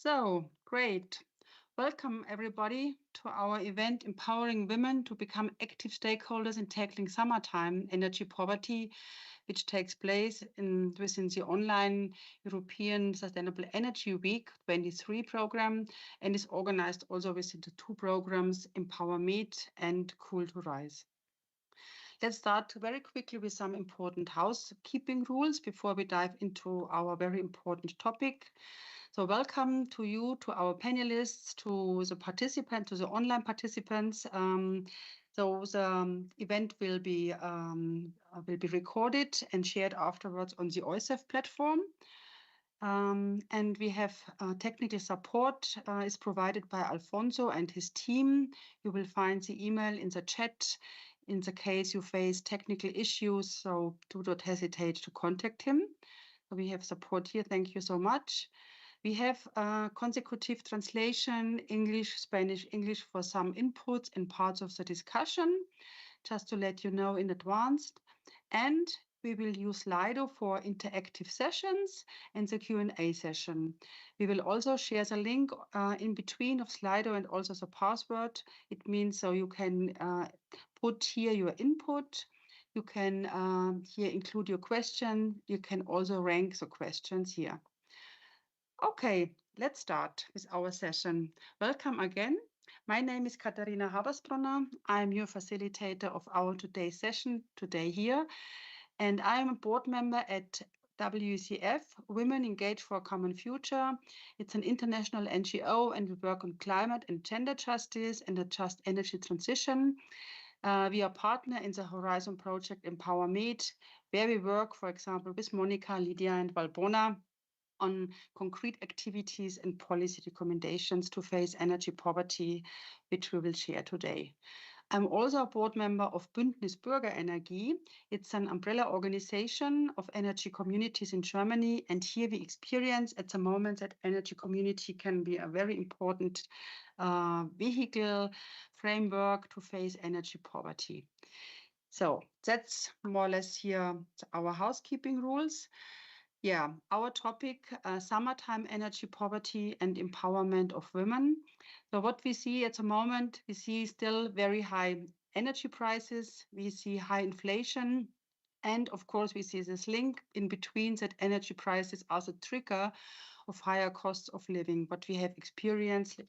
So, great. Welcome, everybody, to our event Empowering Women to Become Active Stakeholders in Tackling Summertime Energy Poverty, which takes place within the online European Sustainable Energy Week 23 program and is organized also within the two programs Empower Meet and Cooltorise. Let's start very quickly with some important housekeeping rules before we dive into our very important topic. So welcome to you, to our panelists, to the participants, to the online participants. So the event will be recorded and shared afterwards on the EUSEW platform. And we have technical support is provided by Alfonso and his team. You will find the email in the chat in the case you face technical issues, so do not hesitate to contact him. We have support here. Thank you so much. We have consecutive translation, English, Spanish, English for some inputs and parts of the discussion, just to let you know in advance. And we will use Slido for interactive sessions and the Q&A session. We will also share the link in between of Slido and also the password. It means so you can put here your input. You can here include your question. You can also rank the questions here. Okay, let's start with our session. Welcome again. My name is Katharina Habersbrunner. I'm your facilitator of our today's session today here. And I am a board member at WCF, Women Engage for a Common Future. It's an international NGO and we work on climate and gender justice and a just energy transition. We are partner in the Horizon project Empower Meet, where we work, for example, with Monica, Lydia, and Valbona on concrete activities and policy recommendations to face energy poverty, which we will share today. I'm also a board member of Bündnis Bürgerenergie. It's an umbrella organization of energy communities in Germany. And here we experience at the moment that energy community can be a very important vehicle framework to face energy poverty. So that's more or less here our housekeeping rules. Yeah, our topic, summertime energy poverty and empowerment of women. So what we see at the moment, we see still very high energy prices. We see high inflation. And of course, we see this link in between that energy prices are the trigger of higher costs of living. What we have experienced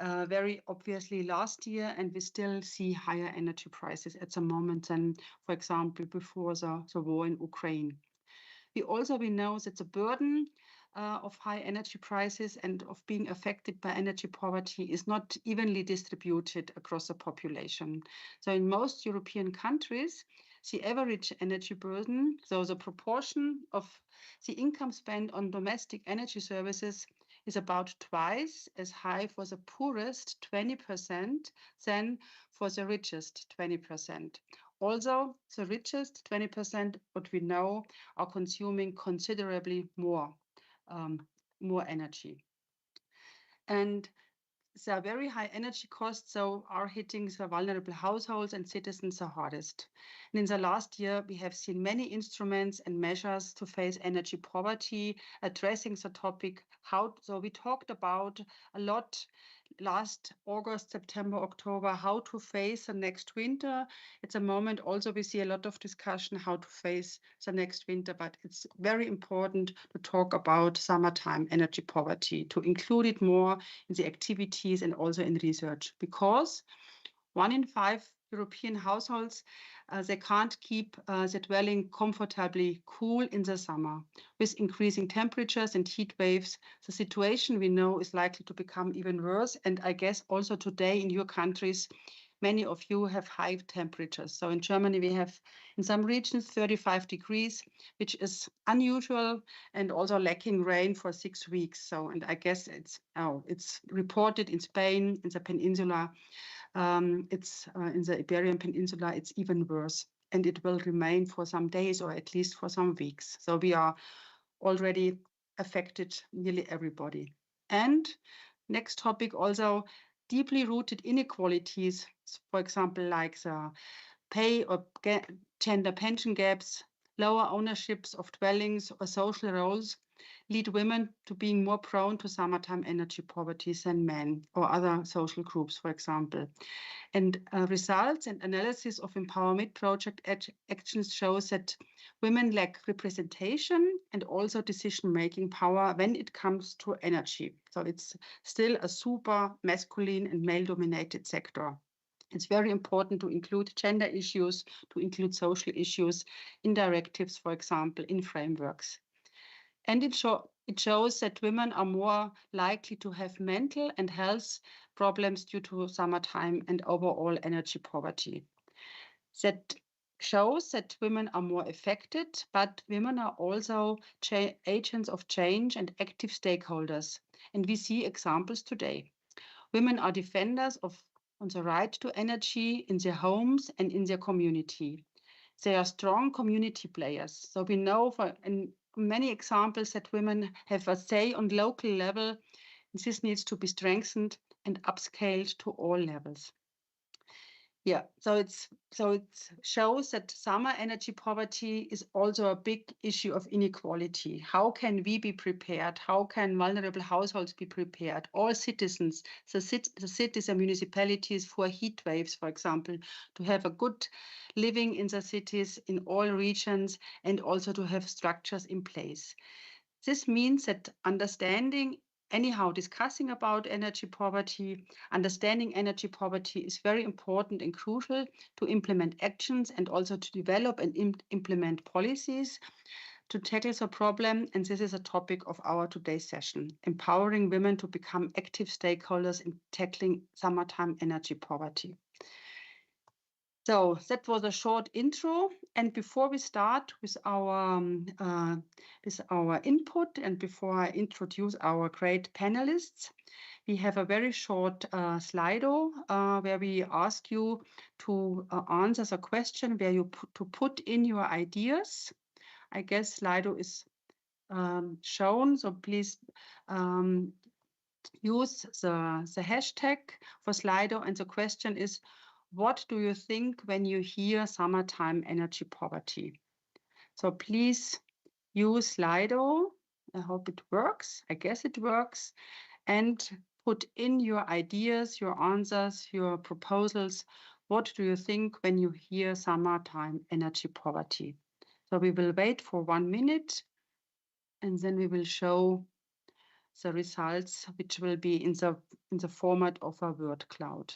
very obviously last year, and we still see higher energy prices at the moment than, for example, before the war in Ukraine. We know that the burden of high energy prices and of being affected by energy poverty is not evenly distributed across the population. So in most European countries, the average energy burden, so the proportion of the income spent on domestic energy services is about twice as high for the poorest 20% than for the richest 20%. Also, the richest 20%, what we know, are consuming considerably more energy. And the very high energy costs are hitting the vulnerable households and citizens the hardest. And in the last year, we have seen many instruments and measures to face energy poverty, addressing the topic. So we talked about a lot last August, September, October, how to face the next winter. At the moment, also we see a lot of discussion how to face the next winter, but it's very important to talk about summertime energy poverty, to include it more in the activities and also in research, because 1 in 5 European households, they can't keep the dwelling comfortably cool in the summer. With increasing temperatures and heat waves, the situation we know is likely to become even worse. And I guess also today in your countries, many of you have high temperatures. So in Germany, we have in some regions 35 degrees, which is unusual and also lacking rain for 6 weeks. So, and I guess it's reported in Spain, in the peninsula, it's in the Iberian Peninsula, it's even worse. And it will remain for some days or at least for some weeks. So we are already affected, nearly everybody. And next topic also, deeply rooted inequalities, for example, like the pay or gender pension gaps, lower ownerships of dwellings or social roles, lead women to being more prone to summertime energy poverty than men or other social groups, for example. And results and analysis of Empower project actions shows that women lack representation and also decision-making power when it comes to energy. So it's still a super masculine and male-dominated sector. It's very important to include gender issues, to include social issues in directives, for example, in frameworks. And it shows that women are more likely to have mental and health problems due to summertime and overall energy poverty. That shows that women are more affected, but women are also agents of change and active stakeholders. And we see examples today. Women are defenders on the right to energy in their homes and in their community. They are strong community players. So we know in many examples that women have a say on local level. And this needs to be strengthened and upscaled to all levels. Yeah, so it shows that summer energy poverty is also a big issue of inequality. How can we be prepared? How can vulnerable households be prepared? All citizens, the cities and municipalities for heat waves, for example, to have a good living in the cities in all regions and also to have structures in place. This means that discussing about energy poverty, understanding energy poverty is very important and crucial to implement actions and also to develop and implement policies to tackle the problem. And this is a topic of our today's session, empowering women to become active stakeholders in tackling summertime energy poverty. So that was a short intro. And before we start with our input and before I introduce our great panelists, we have a very short Slido where we ask you to answer the question where you put in your ideas. I guess Slido is shown, so please use the hashtag for Slido. And the question is, what do you think when you hear summertime energy poverty? So please use Slido. I hope it works. I guess it works. And put in your ideas, your answers, your proposals. What do you think when you hear summertime energy poverty? So we will wait for 1 minute and then we will show the results, which will be in the format of a word cloud.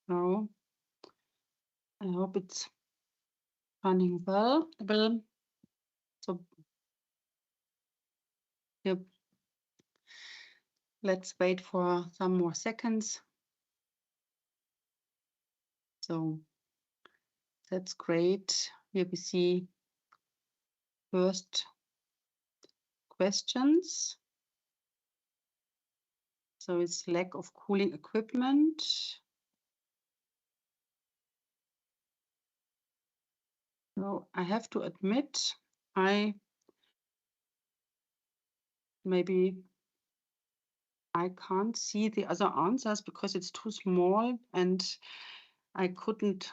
So I hope it's running well. So yep. Let's wait for some more seconds. So that's great. Here we see first questions. So it's lack of cooling equipment. So I have to admit, maybe I can't see the other answers because it's too small and I couldn't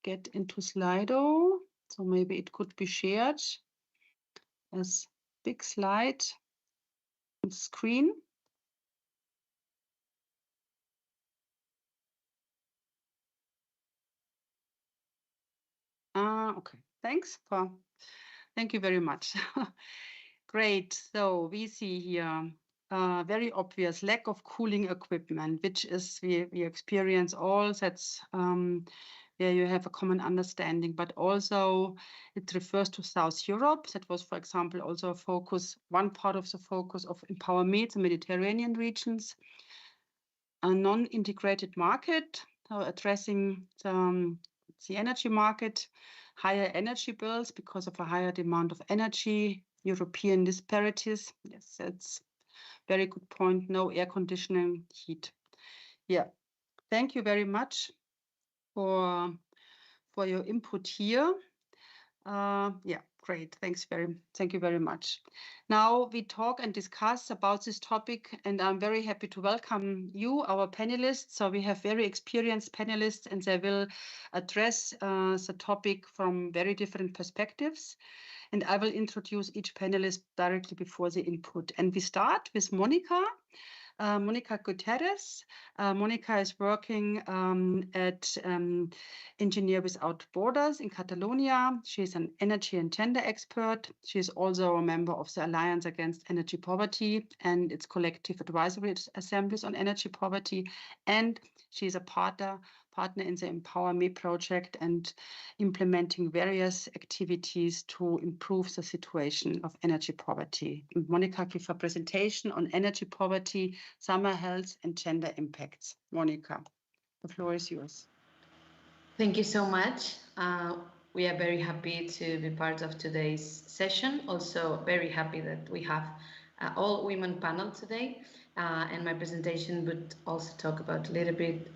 get into Slido. So maybe it could be shared as big slide on screen. Okay, thank you very much. Great. So we see here very obvious lack of cooling equipment, which is we experience all. That's where you have a common understanding, but also it refers to South Europe. That was, for example, also a focus, one part of the focus of Empower the Mediterranean regions. A non-integrated market, so addressing the energy market, higher energy bills because of a higher demand of energy, European disparities. Yes, that's very good point. No air conditioning, heat. Yeah, thank you very much for your input here. Yeah, great. Thank you very much. Now we talk and discuss about this topic, and I'm very happy to welcome you, our panelists. So we have very experienced panelists, and they will address the topic from very different perspectives. And I will introduce each panelist directly before the input. And we start with Monica. Monica Guterres. Monica is working at Engineer Without Borders in Catalonia. She is an energy and gender expert. She is also a member of the Alliance Against Energy Poverty and its collective advisory assemblies on energy poverty. And she is a partner in the Empower Me project and implementing various activities to improve the situation of energy poverty. Monica gives a presentation on energy poverty, summer health, and gender impacts. Monica, the floor is yours. Thank you so much. We are very happy to be part of today's session. Also very happy that we have all women panel today. And my presentation would also talk about a little bit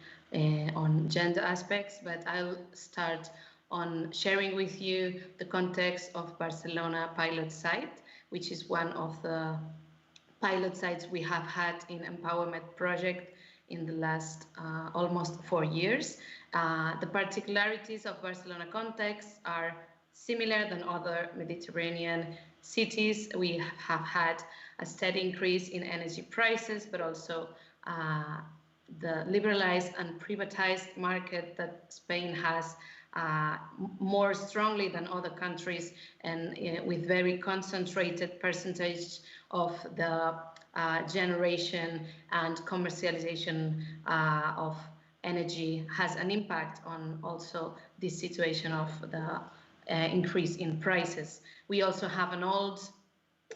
on gender aspects, but I'll start on sharing with you the context of Barcelona pilot site, which is one of the pilot sites we have had in Empowerment project in the last almost 4 years. The particularities of Barcelona context are similar than other Mediterranean cities. We have had a steady increase in energy prices, but also the liberalized and privatized market that Spain has more strongly than other countries, and with very concentrated percentage of the generation and commercialization of energy has an impact on also this situation of the increase in prices. We also have an old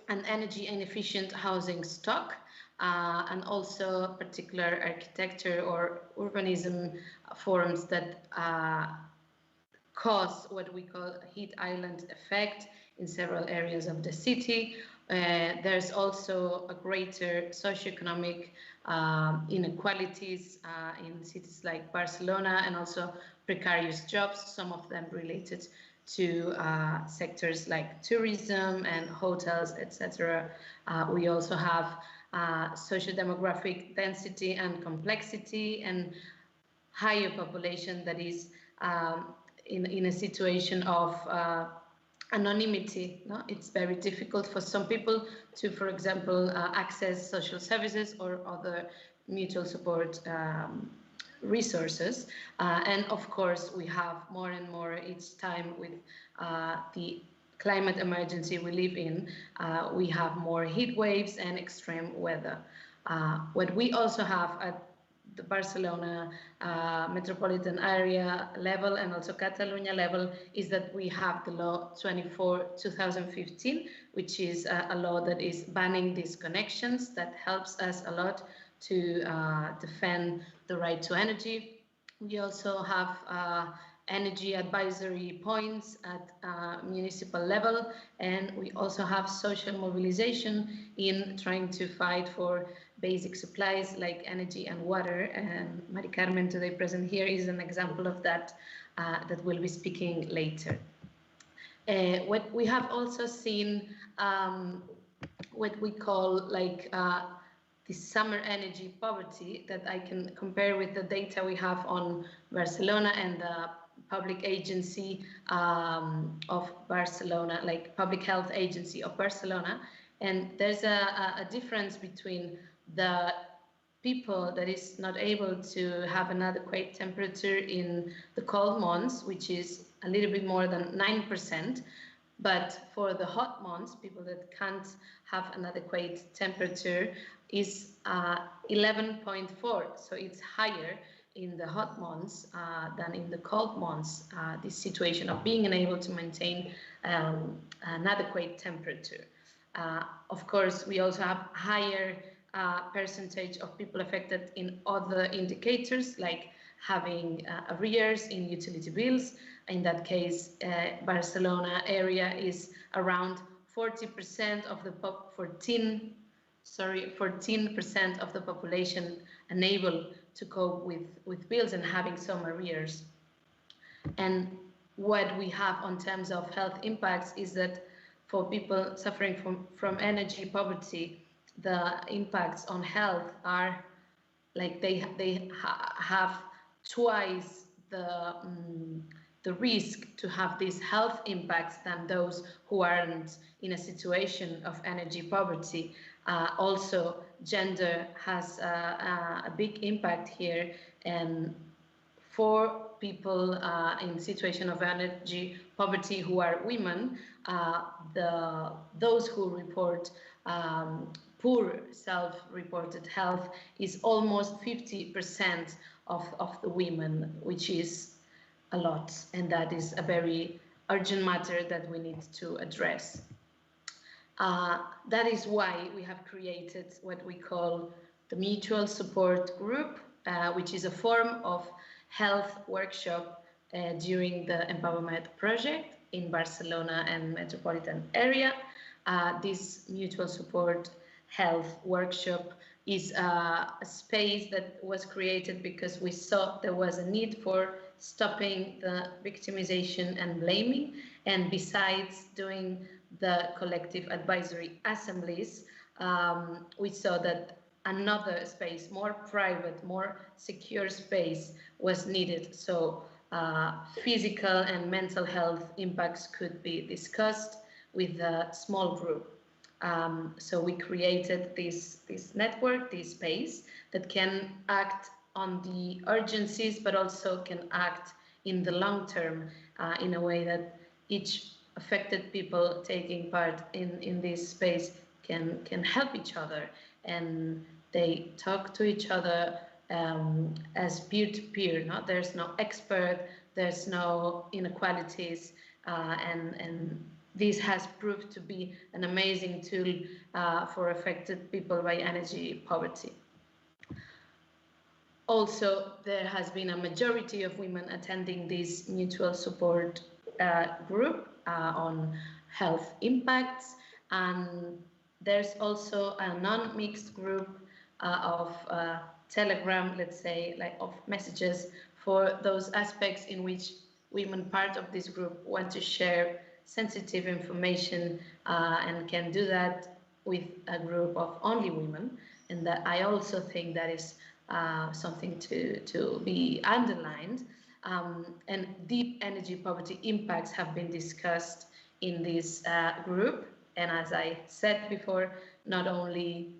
and energy inefficient housing stock, and also particular architecture or urbanism forms that cause what we call a heat island effect in several areas of the city. There's also a greater socioeconomic inequalities in cities like Barcelona, and also precarious jobs, some of them related to sectors like tourism and hotels, etc. We also have socio-demographic density and complexity, and higher population that is in a situation of anonymity. No? It's very difficult for some people to, for example, access social services or other mutual support resources. And of course, we have more and more each time with the climate emergency we live in, we have more heat waves and extreme weather. What we also have at the Barcelona metropolitan area level and also Catalonia level is that we have the law 24/2015, which is a law that is banning disconnections, that helps us a lot to defend the right to energy. We also have energy advisory points at municipal level, and we also have social mobilization in trying to fight for basic supplies like energy and water, and Mari Carmen, today present here, is an example of that that we'll be speaking later. What we have also seen, what we call like the summer energy poverty, that I can compare with the data we have on Barcelona and the public agency of Barcelona, like Public Health Agency of Barcelona. And there's a difference between the people that is not able to have an adequate temperature in the cold months, which is a little bit more than 9%. But for the hot months, people that can't have an adequate temperature is 11.4. So it's higher in the hot months than in the cold months, this situation of being unable to maintain an adequate temperature. Of course, we also have higher percentage of people affected in other indicators, like having arrears in utility bills. In that case, Barcelona area is around 40% of the 14 14% of the population unable to cope with bills and having some arrears. And what we have on terms of health impacts is that for people suffering from energy poverty, the impacts on health are like they have twice the risk to have these health impacts than those who aren't in a situation of energy poverty. Also, gender has a big impact here, and for people in situation of energy poverty who are women, those who report poor self-reported health is almost 50% of the women, which is a lot, and that is a very urgent matter that we need to address. That is why we have created what we call the Mutual Support Group, which is a form of health workshop during the Empowerment project in Barcelona and metropolitan area. This Mutual Support Health workshop is a space that was created because we saw there was a need for stopping the victimization and blaming, and besides doing the collective advisory assemblies, we saw that another space, more private, more secure space was needed. So physical and mental health impacts could be discussed with a small group. So we created this network, this space that can act on the urgencies, but also can act in the long term in a way that each affected people taking part in this space can help each other, and they talk to each other as peer-to-peer. No? There's no expert, there's no inequalities, and this has proved to be an amazing tool for affected people by energy poverty. Also, there has been a majority of women attending this mutual support group on health impacts, and there's also a non-mixed group of Telegram, let's say, like of messages for those aspects in which women part of this group want to share sensitive information and can do that with a group of only women. And that I also think that is something to be underlined. And deep energy poverty impacts have been discussed in this group. And as I said before, not only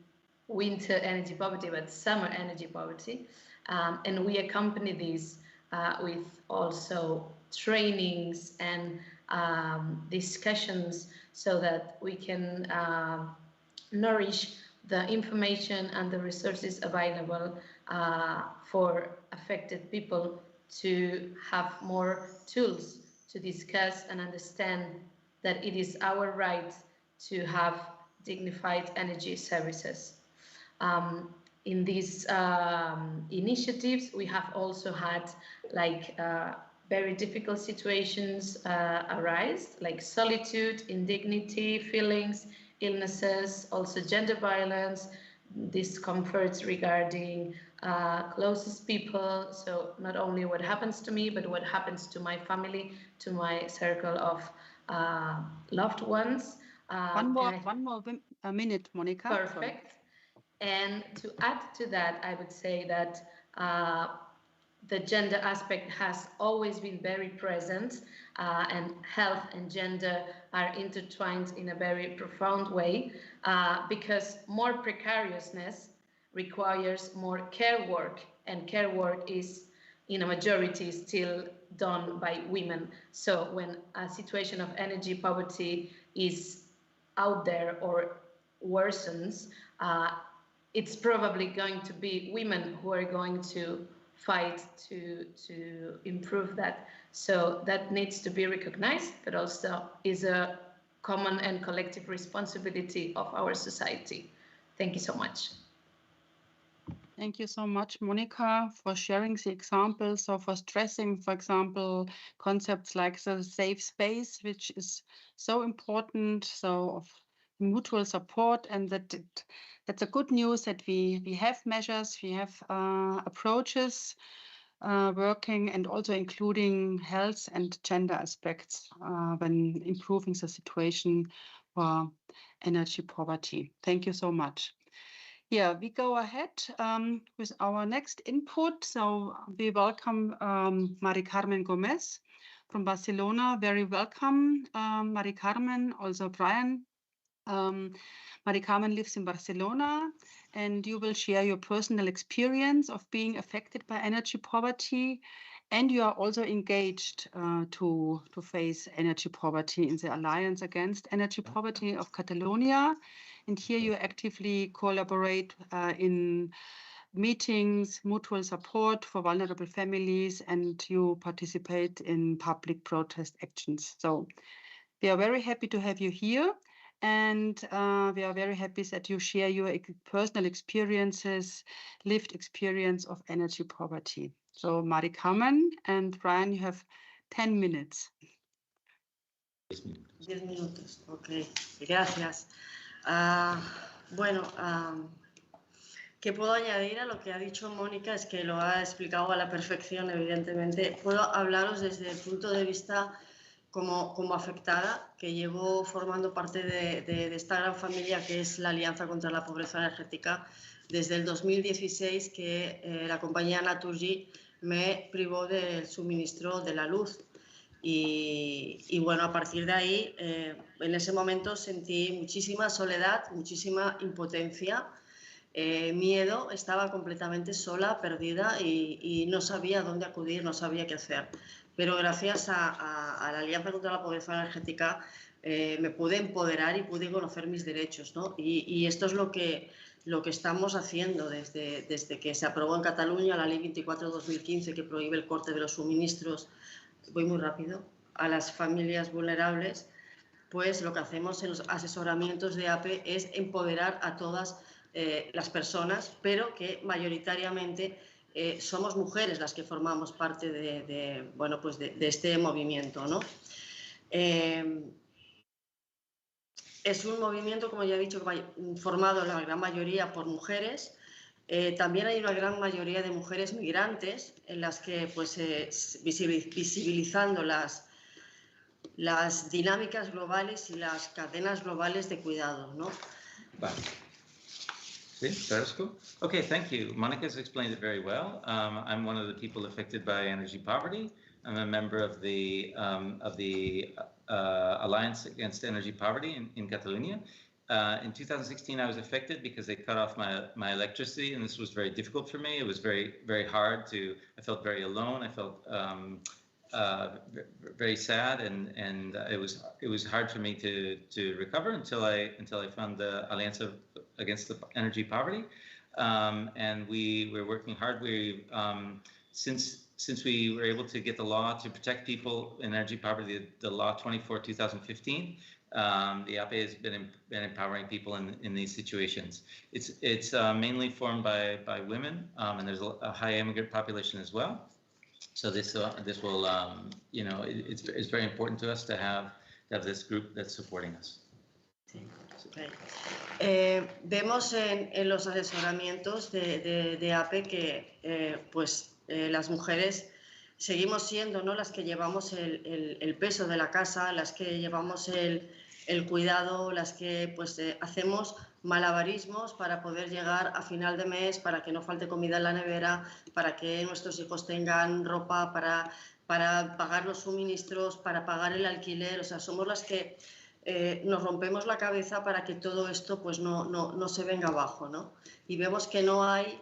winter energy poverty, but summer energy poverty. And we accompany this with also trainings and discussions so that we can nourish the information and the resources available for affected people to have more tools to discuss and understand that it is our right to have dignified energy services. In these initiatives, we have also had like very difficult situations arise, like solitude, indignity, feelings, illnesses, also gender violence, discomforts regarding closest people. So not only what happens to me, but what happens to my family, to my circle of loved ones. One more minute, Monica. Perfect. Sorry. And to add to that, I would say that the gender aspect has always been very present, and health and gender are intertwined in a very profound way, because more precariousness requires more care work, and care work is in a majority still done by women. So when a situation of energy poverty is out there or worsens, it's probably going to be women who are going to fight to improve that. So that needs to be recognized, but also is a common and collective responsibility of our society. Thank you so much. Thank you so much, Monica, for sharing the examples, so for stressing, for example, concepts like the safe space, which is so important. So mutual support, and that's a good news that we have measures, we have approaches working, and also including health and gender aspects when improving the situation for energy poverty. Thank you so much. Yeah, we go ahead with our next input. So we welcome Mari Carmen Gomez from Barcelona. Very welcome, Mari Carmen. Also, Brian. Mari Carmen lives in Barcelona, and you will share your personal experience of being affected by energy poverty. And you are also engaged to face energy poverty in the Alliance Against Energy Poverty of Catalonia. And here you actively collaborate in meetings, mutual support for vulnerable families, and you participate in public protest actions. So we are very happy to have you here. And we are very happy that you share your personal experiences, lived experience of energy poverty. So Mari Carmen and Brian, you have 10 minutes. 10 minutos, ok, gracias. Bueno, ¿qué puedo añadir a lo que ha dicho Mónica? Es que lo ha explicado a la perfección, evidentemente. Puedo hablaros desde el punto de vista como afectada, que llevo formando parte de esta gran familia que es la Alianza contra la Pobreza Energética desde el 2016, que la compañía Naturgy me privó del suministro de la luz. Y bueno, a partir de ahí, en ese momento sentí muchísima soledad, muchísima impotencia, miedo, estaba completamente sola, perdida y no sabía dónde acudir, no sabía qué hacer. Pero gracias a la Alianza contra la Pobreza Energética me pude empoderar y pude conocer mis derechos, ¿no? Y esto es lo que estamos haciendo desde que se aprobó en Cataluña la Ley 24/2015, que prohíbe el corte de los suministros, voy muy rápido, a las familias vulnerables. Pues lo que hacemos en los asesoramientos de APE es empoderar a todas las personas, pero que mayoritariamente somos mujeres las que formamos parte de este movimiento, ¿no? Es un movimiento, como ya he dicho, formado la gran mayoría por mujeres. También hay una gran mayoría de mujeres migrantes en las que, pues, visibilizando las dinámicas globales y las cadenas globales de cuidado, ¿no? Vale. Sí, that's cool. Okay, thank you. Monica's explained it very well. I'm one of the people affected by energy poverty. I'm a member of the Alliance Against Energy Poverty in Catalonia. In 2016, I was affected because they cut off my electricity, and this was very difficult for me. It was very, very hard I felt very alone. I felt very sad, and it was hard for me to recover until I found the Alliance Against Energy Poverty, and we were working hard. Since we were able to get the law to protect people in energy poverty, the law 24/2015. The APE has been empowering people in these situations. It's mainly formed by women, and there's a high immigrant population as well. So this will, it's very important to us to have this group that's supporting us. Okay. Vemos en los asesoramientos de APE que las mujeres seguimos siendo, ¿no?, las que llevamos el peso de la casa, las que llevamos el cuidado, las que hacemos malabarismos para poder llegar a final de mes, para que no falte comida en la nevera, para que nuestros hijos tengan ropa, para pagar los suministros, para pagar el alquiler. O sea, somos las que nos rompemos la cabeza para que todo esto pues no se venga abajo, ¿no? Y vemos que no hay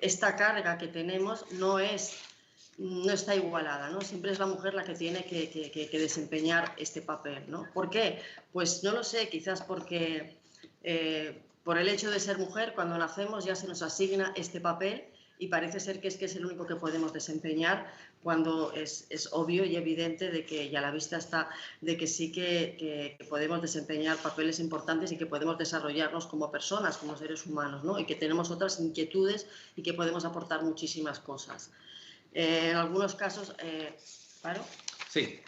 esta carga que tenemos no está igualada, ¿no? Siempre es la mujer la que tiene que desempeñar este papel, ¿no? ¿Por qué? Pues no lo sé, quizás porque por el hecho de ser mujer, cuando nacemos ya se nos asigna este papel y parece ser que es el único que podemos desempeñar, cuando es obvio y evidente de que ya a la vista está de que sí que podemos desempeñar papeles importantes y que podemos desarrollarnos como personas, como seres humanos, ¿no? Y que tenemos otras inquietudes y que podemos aportar muchísimas cosas. En algunos casos, ¿paro? Sí.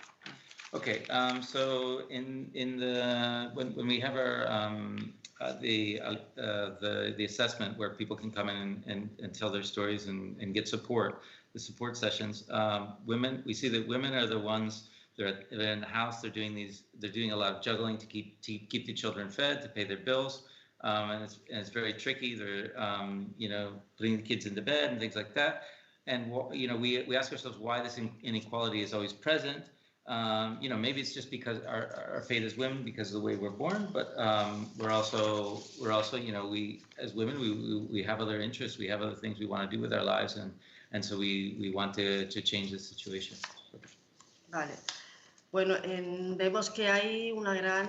Okay, so in the when we have our the assessment where people can come in and tell their stories and get support, the support sessions, we see that women are the ones. They're in the house. They're doing a lot of juggling to keep the children fed, to pay their bills, and it's very tricky. They're putting the kids into bed and things like that. And we ask ourselves why this inequality is always present. Maybe it's just because our fate as women, because of the way we're born, but we're also we as women we have other interests, we have other things we want to do with our lives, and so we want to change the situation. Vale. Bueno, vemos que hay un gran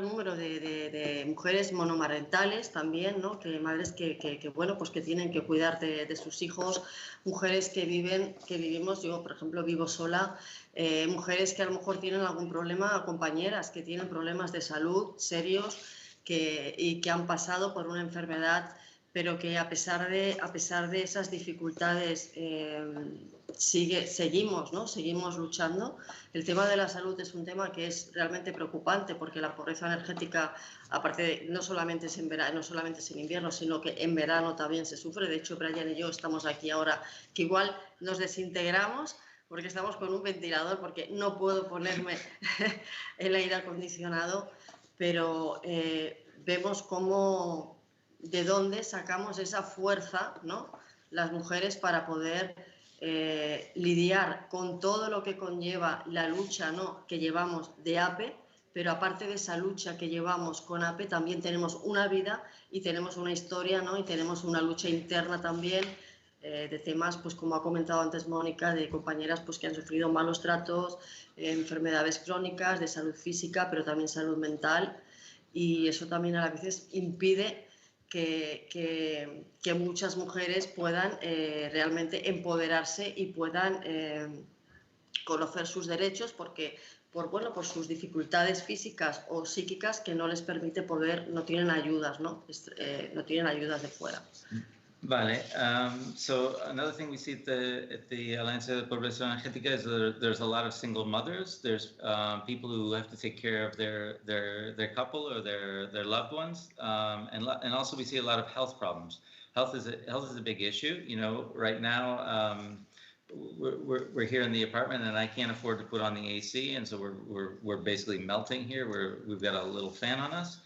número de mujeres monomarentales también, ¿no? Que madres que pues que tienen que cuidar de sus hijos, mujeres que vivimos, yo por ejemplo vivo sola, mujeres que a lo mejor tienen algún problema, compañeras que tienen problemas de salud serios y que han pasado por una enfermedad, pero que a pesar de esas dificultades seguimos luchando. El tema de la salud es un tema que es realmente preocupante porque la pobreza energética, aparte no solamente es en verano, no solamente es en invierno, sino que en verano también se sufre. De hecho, Brian y yo estamos aquí ahora que igual nos desintegramos porque estamos con un ventilador, porque no puedo ponerme el aire acondicionado, pero vemos cómo, de dónde sacamos esa fuerza, ¿no? Las mujeres para poder lidiar con todo lo que conlleva la lucha, ¿no? Que llevamos de APE, pero aparte de esa lucha que llevamos con APE, también tenemos una vida y tenemos una historia, ¿no? Y tenemos una lucha interna también de temas, pues como ha comentado antes Mónica, de compañeras pues, que han sufrido malos tratos, enfermedades crónicas, de salud física, pero también salud mental, y eso también a veces impide que muchas mujeres puedan realmente empoderarse y puedan conocer sus derechos porque por sus dificultades físicas o psíquicas que no les permite no tienen ayudas, ¿no? No tienen ayudas de fuera. Vale. So another thing we see at the Alianza de Pobreza Energética is there's a lot of single mothers. There's people who have to take care of their couple or their loved ones, and also we see a lot of health problems. Health is a big issue. Right now we're here in the apartment, and I can't afford to put on the AC, and so we're basically melting here. We've got a little fan on us.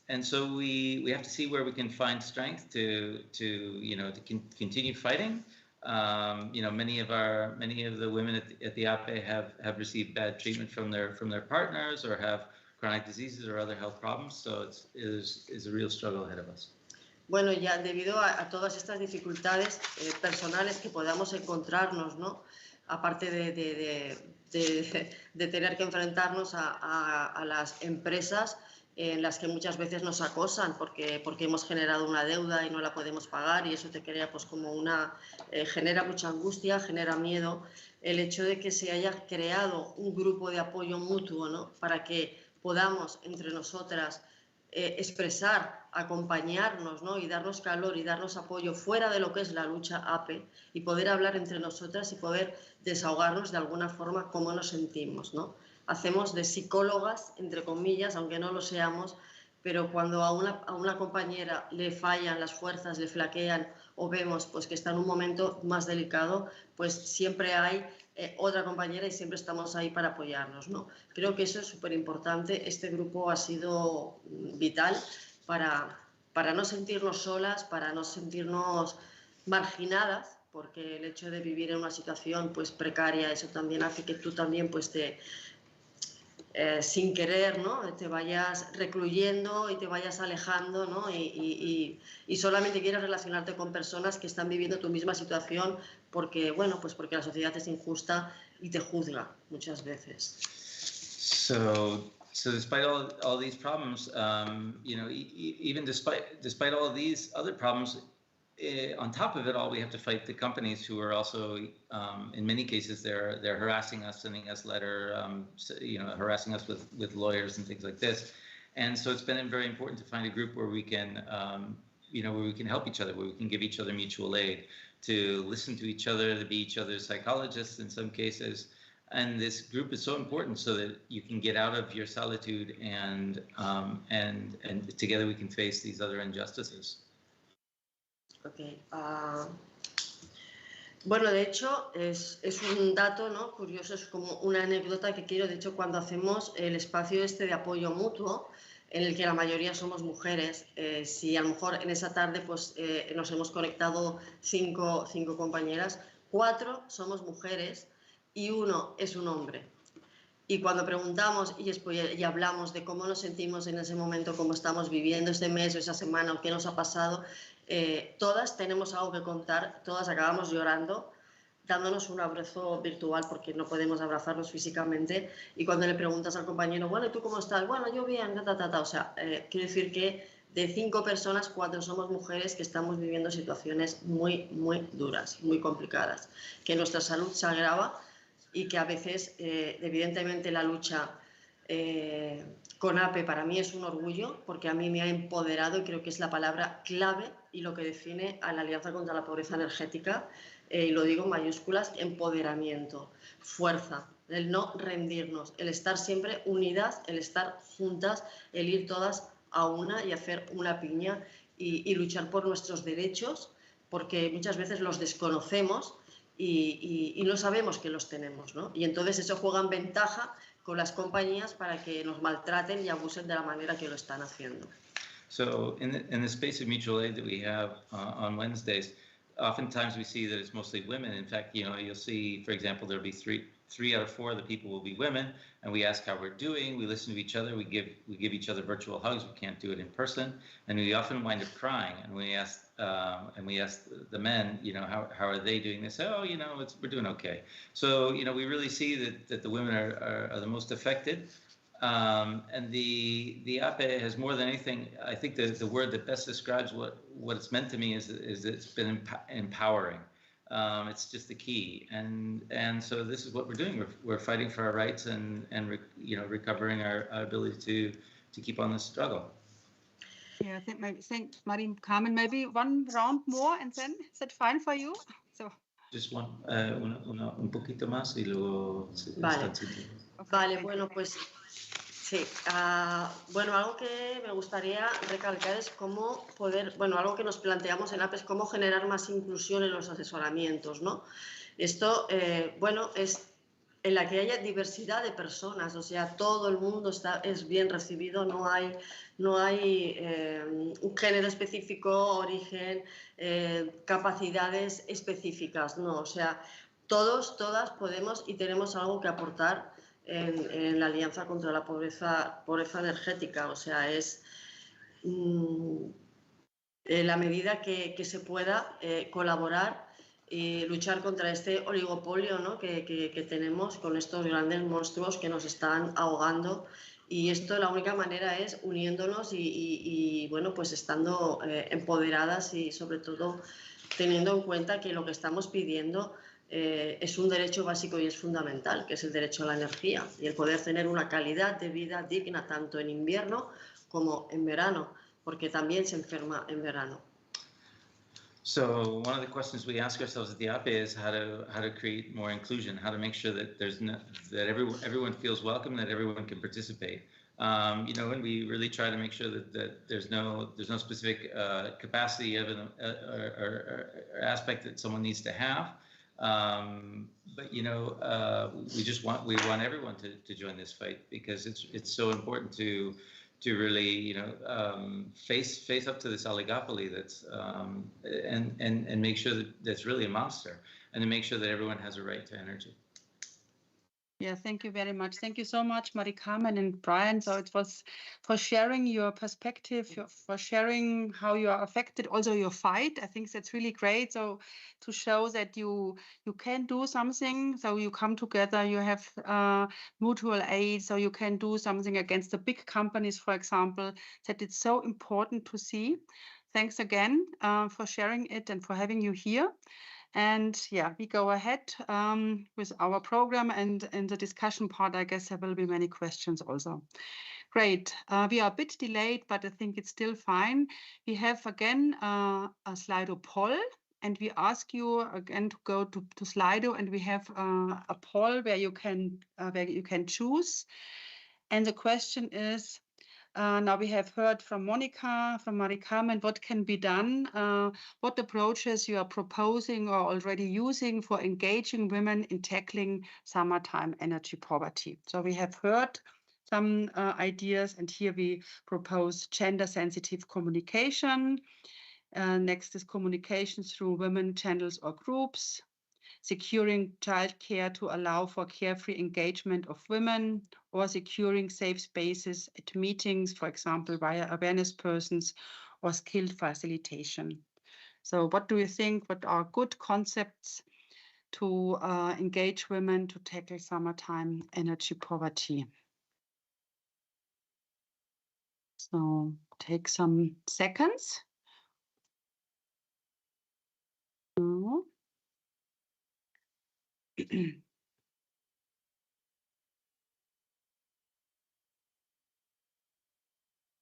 And so we have to see where we can find strength to continue fighting. Many of the women at the APE have received bad treatment from their partners or have chronic diseases or other health problems. So it is a real struggle ahead of us. Bueno, ya debido a todas estas dificultades personales que podamos encontrarnos, ¿no? Aparte de tener que enfrentarnos a las empresas en las que muchas veces nos acosan porque hemos generado una deuda y no la podemos pagar, y eso te crea pues como genera mucha angustia, genera miedo. El hecho de que se haya creado un grupo de apoyo mutuo, ¿no? Para que podamos entre nosotras expresar, acompañarnos, ¿no? Y darnos calor y darnos apoyo fuera de lo que es la lucha APE, y poder hablar entre nosotras y poder desahogarnos de alguna forma cómo nos sentimos, ¿no? Hacemos de psicólogas, entre comillas, aunque no lo seamos, pero cuando a una compañera le fallan las fuerzas, le flaquean o vemos pues, que está en un momento más delicado, pues siempre hay otra compañera y siempre estamos ahí para apoyarnos, ¿no? Creo que eso es súper importante. Este grupo ha sido vital para no sentirnos solas, para no sentirnos marginadas, porque el hecho de vivir en una situación pues, precaria, eso también hace que tú también pues, sin querer, ¿no? Te vayas recluyendo y te vayas alejando, ¿no? Y solamente quieres relacionarte con personas que están viviendo tu misma situación porque, bueno, pues porque la sociedad es injusta y te juzga muchas veces. So despite all these problems, even despite all these other problems, on top of it all, we have to fight the companies who are also, in many cases, they're harassing us, sending us harassing us with lawyers and things like this. And so it's been very important to find a group where we can, where we can help each other, where we can give each other mutual aid, to listen to each other, to be each other's psychologists in some cases, And this group is so important so that you can get out of your solitude and together we can face these other injustices. Okay. Bueno, de hecho, es un dato, ¿no?, curioso, es como una anécdota que quiero. De hecho, cuando hacemos el espacio de apoyo mutuo, en el que la mayoría somos mujeres, si a lo mejor en esa tarde pues, nos hemos conectado cinco compañeras, 4 somos mujeres y 1 es un hombre. Y cuando preguntamos y hablamos de cómo nos sentimos en ese momento, cómo estamos viviendo este mes o esa semana o qué nos ha pasado, todas tenemos algo que contar, todas acabamos llorando, dándonos un abrazo virtual porque no podemos abrazarnos físicamente. Y cuando le preguntas al compañero, bueno, ¿y tú cómo estás? Bueno, yo bien, O sea, quiero decir que de 5 personas, 4 somos mujeres que estamos viviendo situaciones muy, muy duras, muy complicadas, que nuestra salud se agrava y que a veces, evidentemente, la lucha con APE para mí es un orgullo porque a mí me ha empoderado y creo que es la palabra clave y lo que define a la Alianza contra la Pobreza Energética, y lo digo en mayúsculas: empoderamiento, fuerza, el no rendirnos, el estar siempre unidas, el estar juntas, el ir todas a una y hacer una piña y luchar por nuestros derechos, porque muchas veces los desconocemos y no sabemos que los tenemos, ¿no? Y entonces eso juega en ventaja con las compañías para que nos maltraten y abusen de la manera que lo están haciendo. So in the space of mutual aid that we have on Wednesdays, oftentimes we see that it's mostly women. In fact, you'll see, for example, there'll be three out of 4 of the people will be women, and we ask how we're doing. We listen to each other. We give each other virtual hugs. We can't do it in person, and we often wind up crying. And we ask the men, how are they doing? They say, oh, we're doing okay. So we really see that the women are the most affected. And the APE has, more than anything, I think the word that best describes what it's meant to me is it's been empowering. It's just the key, and so this is what we're doing. We're fighting for our rights and recovering our ability to keep on this struggle. Yeah, I think Marie-Carmen, maybe one round more, and then is that fine for you? So just one, un poquito más y luego. Vale. Vale, bueno, pues sí. Bueno, algo que me gustaría recalcar es cómo poder, algo que nos planteamos en APE es cómo generar más inclusión en los asesoramientos, ¿no? Esto, es en la que haya diversidad de personas, o sea, todo el mundo es bien recibido, no hay un género específico, origen, capacidades específicas, no, o sea, todas podemos y tenemos algo que aportar en la Alianza contra la Pobreza Energética, o sea, es en la medida que se pueda colaborar y luchar contra este oligopolio, ¿no?, que tenemos con estos grandes monstruos que nos están ahogando. Y esto, la única manera es uniéndonos y pues estando empoderadas y sobre todo teniendo en cuenta que lo que estamos pidiendo es un derecho básico y es fundamental, que es el derecho a la energía y el poder tener una calidad de vida digna tanto en invierno como en verano, porque también se enferma en verano. So one of the questions we ask ourselves at the APE is how to create more inclusion, how to make sure that that everyone feels welcome, that everyone can participate. And we really try to make sure that there's no specific capacity of or aspect that someone needs to have. But we want everyone to join this fight because it's so important to really face up to this oligopoly that's and make sure that that's really a monster, and to make sure that everyone has a right to energy. Yeah, thank you very much. Thank you so much, Marie-Carmen and Brian. So it was for sharing your perspective, for sharing how you are affected, also your fight. I think that's really great. So to show that you can do something, so you come together, you have mutual aid, so you can do something against the big companies, for example, that it's so important to see. Thanks again for sharing it and for having you here. And yeah, we go ahead with our program, and in the discussion part, I guess there will be many questions also. Great. We are a bit delayed, but I think it's still fine. We have again a Slido poll. and we ask you again to go to Slido, and we have a poll where you can choose. And the question is, now we have heard from Monica, from Mari Carmen, what can be done, what approaches you are proposing or already using for engaging women in tackling summertime energy poverty. So we have heard some ideas, and here we propose gender-sensitive communication. Next is communication through women channels or groups, securing childcare to allow for carefree engagement of women, or securing safe spaces at meetings, for example, via awareness persons or skilled facilitation. So what do you think? What are good concepts to engage women to tackle summertime energy poverty? So take some seconds.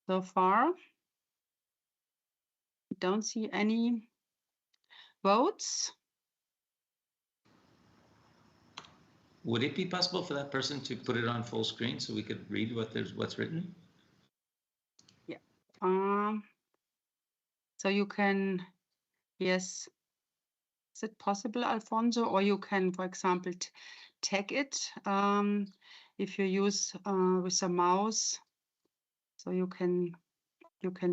So far, don't see any votes. Would it be possible for that person to put it on full screen so we could read what's written? Yeah. So you can, yes. Is it possible, Alfonso? Or you can, for example, tag it if you use with a mouse. So you can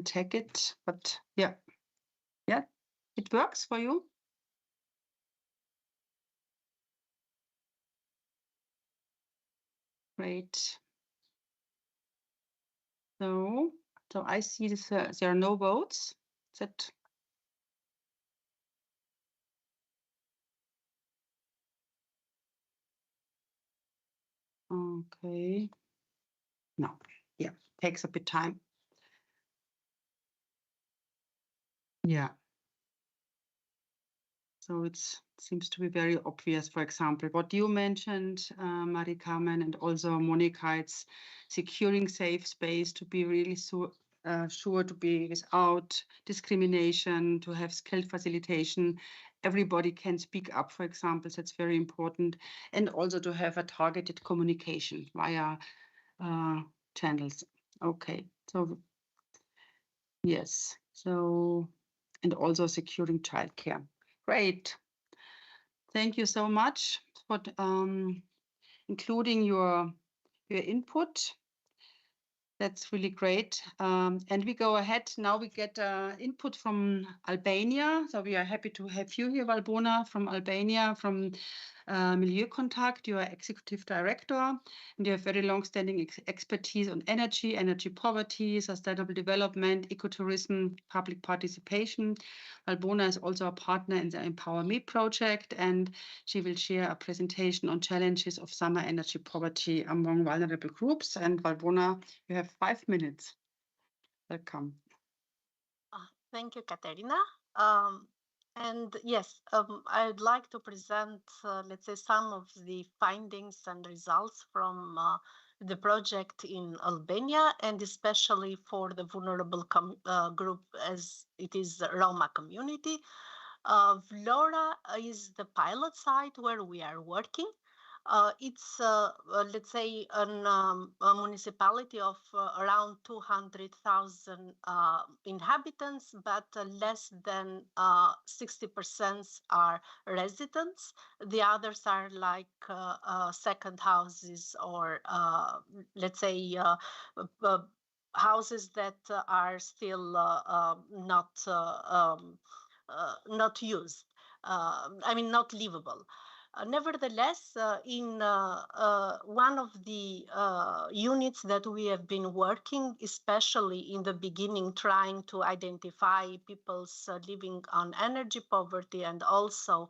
tag it. But yeah, it works for you. Great. So I see this, there are no votes. Is that okay? No. Yeah, takes a bit time. Yeah. So it seems to be very obvious, for example, what you mentioned, Mari Carmen, and also Monica, it's securing safe space to be really sure to be without discrimination, to have skilled facilitation. Everybody can speak up, for example, that's very important. And also to have a targeted communication via channels. Okay, so yes, so, and also securing childcare. Great. Thank you so much for including your input. That's really great. And we go ahead. Now we get input from Albania. So we are happy to have you here, Valbona, from Albania, from Milieu Contact. You are executive director, and you have very long-standing expertise on energy poverty, sustainable development, ecotourism, public participation. Valbona is also a partner in the Empower Me project, and she will share a presentation on challenges of summer energy poverty among vulnerable groups. And Valbona, you have 5 minutes. Welcome. Thank you, Katerina. And yes, I'd like to present, let's say, some of the findings and results from the project in Albania, and especially for the vulnerable group as it is the Roma community. Vlora is the pilot site where we are working. It's, let's say, a municipality of around 200,000 inhabitants, but less than 60% are residents. The others are like second houses, or let's say houses that are still not used. I mean, not livable. Nevertheless, in one of the units that we have been working, especially in the beginning, trying to identify people's living on energy poverty, and also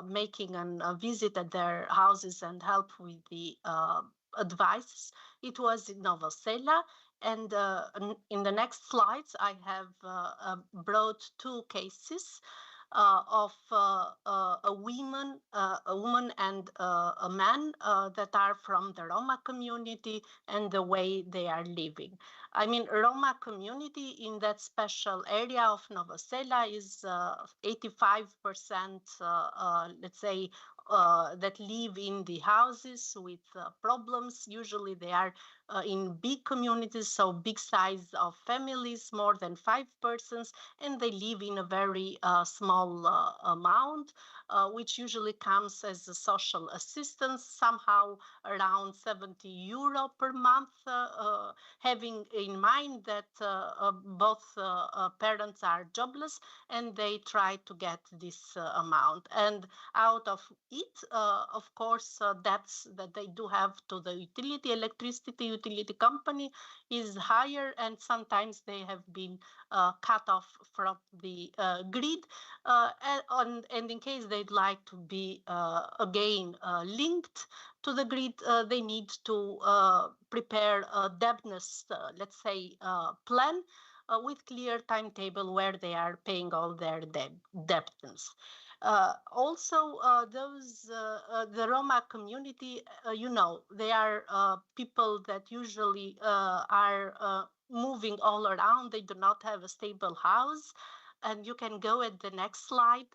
making a visit at their houses and help with the advice, it was in Novosela. And in the next slides, I have brought two cases of a woman and a man that are from the Roma community and the way they are living. I mean, Roma community in that special area of Novosela is 85%, let's say, that live in the houses with problems. Usually they are in big communities, so big size of families, more than 5 persons, and they live in a very small amount, which usually comes as a social assistance, somehow around 70 euro per month, having in mind that both parents are jobless and they try to get this amount. And out of it, of course, debts that they do have to the electricity utility company is higher, and sometimes they have been cut off from the grid. And in case they'd like to be again linked to the grid, they need to prepare a debtness, let's say, plan with clear timetable where they are paying all their debts. Also, the Roma community, they are people that usually are moving all around. They do not have a stable house. And you can go at the next slide,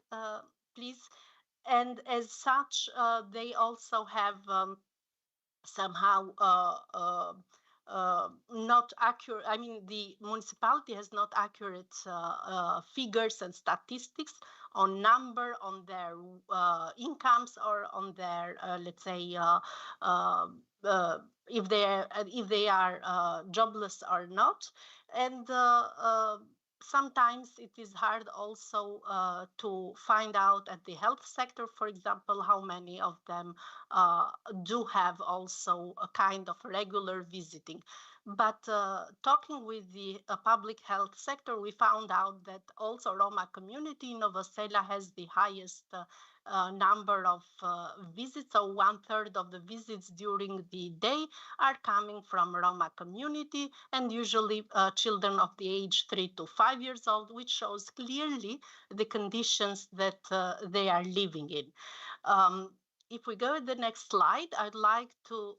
please. And as such, they also have somehow not accurate. I mean, the municipality has not accurate figures and statistics on number, on their incomes, or on their, let's say, if they are jobless or not. And sometimes it is hard also to find out at the health sector, for example, how many of them do have also a kind of regular visiting. But talking with the public health sector, we found out that also Roma community in Novosela has the highest number of visits. So 1/3 of the visits during the day are coming from Roma community, and usually children of the age 3 to 5 years old, which shows clearly the conditions that they are living in. If we go to the next slide, I'd like to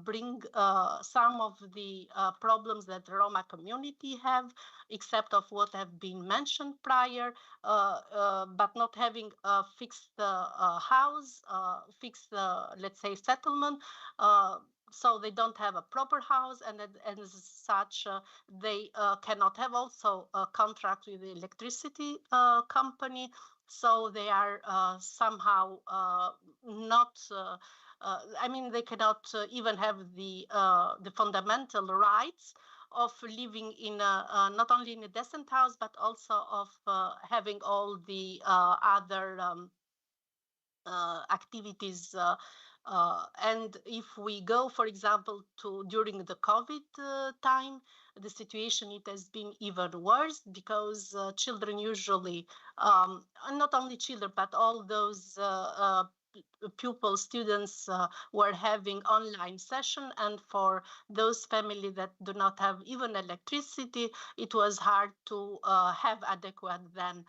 bring some of the problems that the Roma community have, except of what have been mentioned prior, but not having a fixed house, fixed, let's say, settlement. So they don't have a proper house, and as such, they cannot have also a contract with the electricity company. So they are somehow not. I mean, they cannot even have the fundamental rights of living in not only in a decent house, but also of having all the other activities. And if we go, for example, to during the COVID time, the situation, it has been even worse, because children usually, not only children, but all those pupils, students were having online session, and for those families that do not have even electricity, it was hard to have adequate then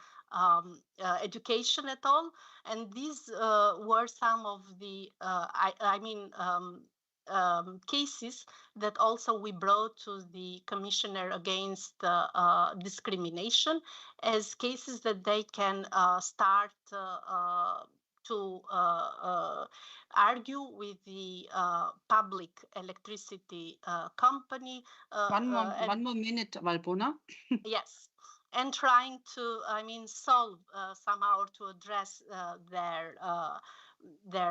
education at all. And these were some of the cases that also we brought to the Commissioner against discrimination, as cases that they can start to argue with the public electricity company. One more minute, Valbona. Yes. And trying to, solve somehow, to address their,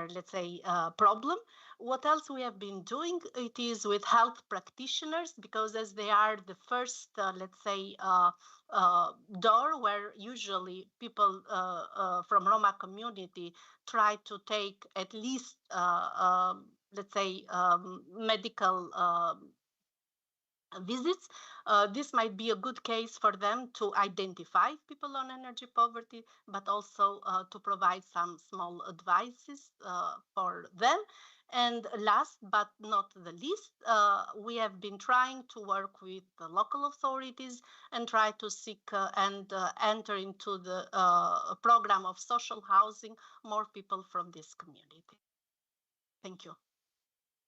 let's say, problem. What else we have been doing? It is with health practitioners, because as they are the first, let's say, door where usually people from Roma community try to take at least, let's say, medical visits. This might be a good case for them to identify people on energy poverty, but also to provide some small advices for them. And last but not the least, we have been trying to work with the local authorities and try to seek and enter into the program of social housing more people from this community. Thank you.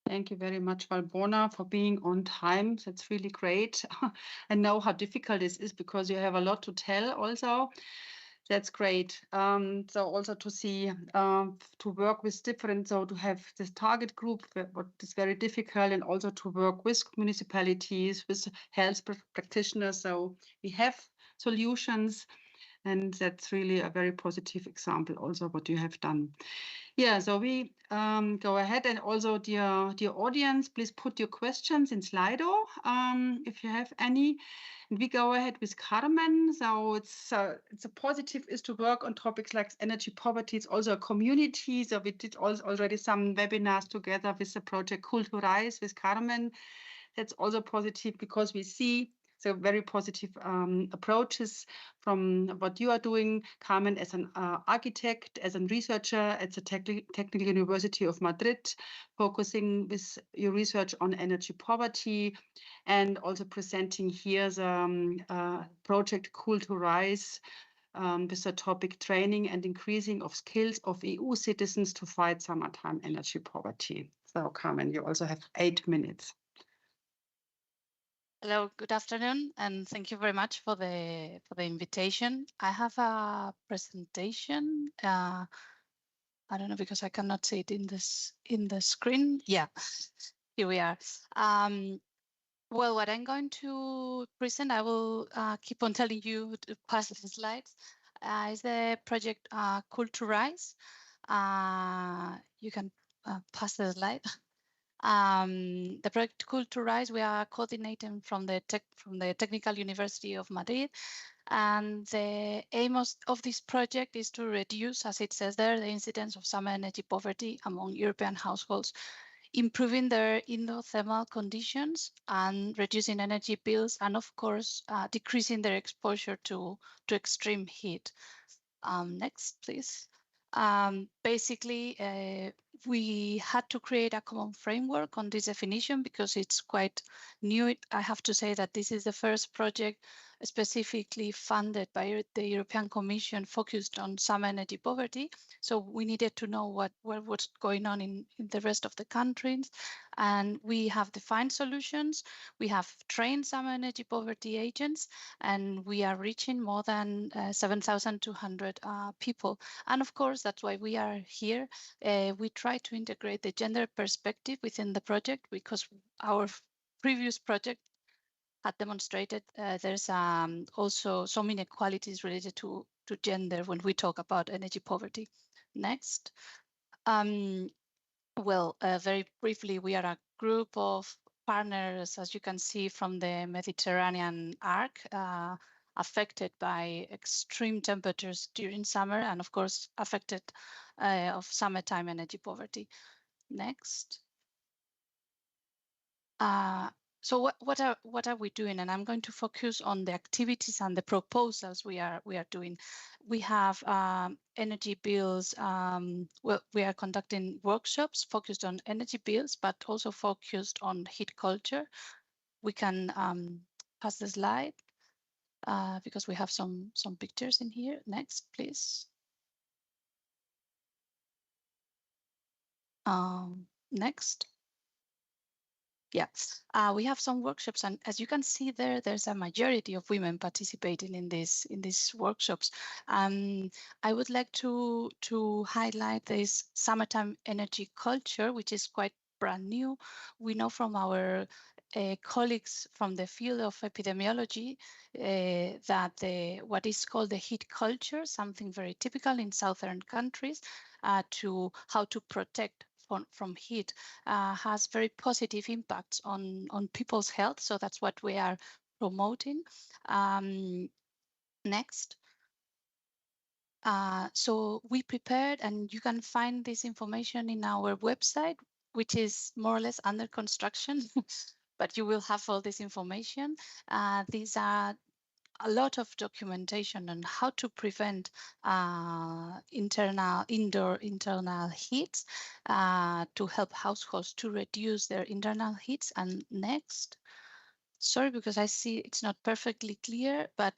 Thank you very much, Valbona, for being on time. That's really great. I know how difficult this is because you have a lot to tell also. That's great. So also to see, to work with different, so to have this target group, what is very difficult, and also to work with municipalities, with health practitioners. So we have solutions, and that's really a very positive example also what you have done. Yeah, so we go ahead, and also dear audience, please put your questions in Slido if you have any. And we go ahead with Carmen. So it's a positive is to work on topics like energy poverty. It's also a community. So we did also already some webinars together with the project Cooltorise with Carmen. That's also positive because we see so very positive approaches from what you are doing, Carmen, as an architect, as a researcher at the Technical University of Madrid, focusing with your research on energy poverty, and also presenting here the project Cooltorise with the topic training and increasing of skills of EU citizens to fight summertime energy poverty. So, Carmen, you also have 8 minutes. Hello, good afternoon, and thank you very much for the invitation. I have a presentation. I don't know because I cannot see it in the screen. Yeah, here we are. Well, what I'm going to present, I will keep on telling you to pass the slides. Is the project Cooltorise. You can pass the slide. The project Cooltorise, we are coordinating from the Technical University of Madrid, and the aim of this project is to reduce, as it says there, the incidence of summer energy poverty among European households, improving their indoor thermal conditions and reducing energy bills, and of course decreasing their exposure to extreme heat. Next, please. Basically, we had to create a common framework on this definition because it's quite new. I have to say that this is the first project specifically funded by the European Commission focused on summer energy poverty. So we needed to know what was going on in the rest of the countries. And we have defined solutions. We have trained summer energy poverty agents, and we are reaching more than 7,200 people. And of course, that's why we are here. We try to integrate the gender perspective within the project because our previous project had demonstrated there's also some inequalities related to gender when we talk about energy poverty. Next. Well, very briefly, we are a group of partners, as you can see, from the Mediterranean arc, affected by extreme temperatures during summer, and of course, affected of summertime energy poverty. Next. So what are we doing? And I'm going to focus on the activities and the proposals we are doing. We have energy bills. Well, we are conducting workshops focused on energy bills, but also focused on heat culture. We can pass the slide because we have some pictures in here. Next, please. Next. Yes, we have some workshops, and as you can see there, there's a majority of women participating in these workshops. I would like to highlight this summertime energy culture, which is quite brand new. We know from our colleagues from the field of epidemiology that what is called the heat culture, something very typical in southern countries, to how to protect from heat has very positive impacts on people's health. So that's what we are promoting. Next. So we prepared, and you can find this information in our website, which is more or less under construction, but you will have all this information. These are a lot of documentation on how to prevent indoor internal heats to help households to reduce their internal heats. And next, sorry, because I see it's not perfectly clear, but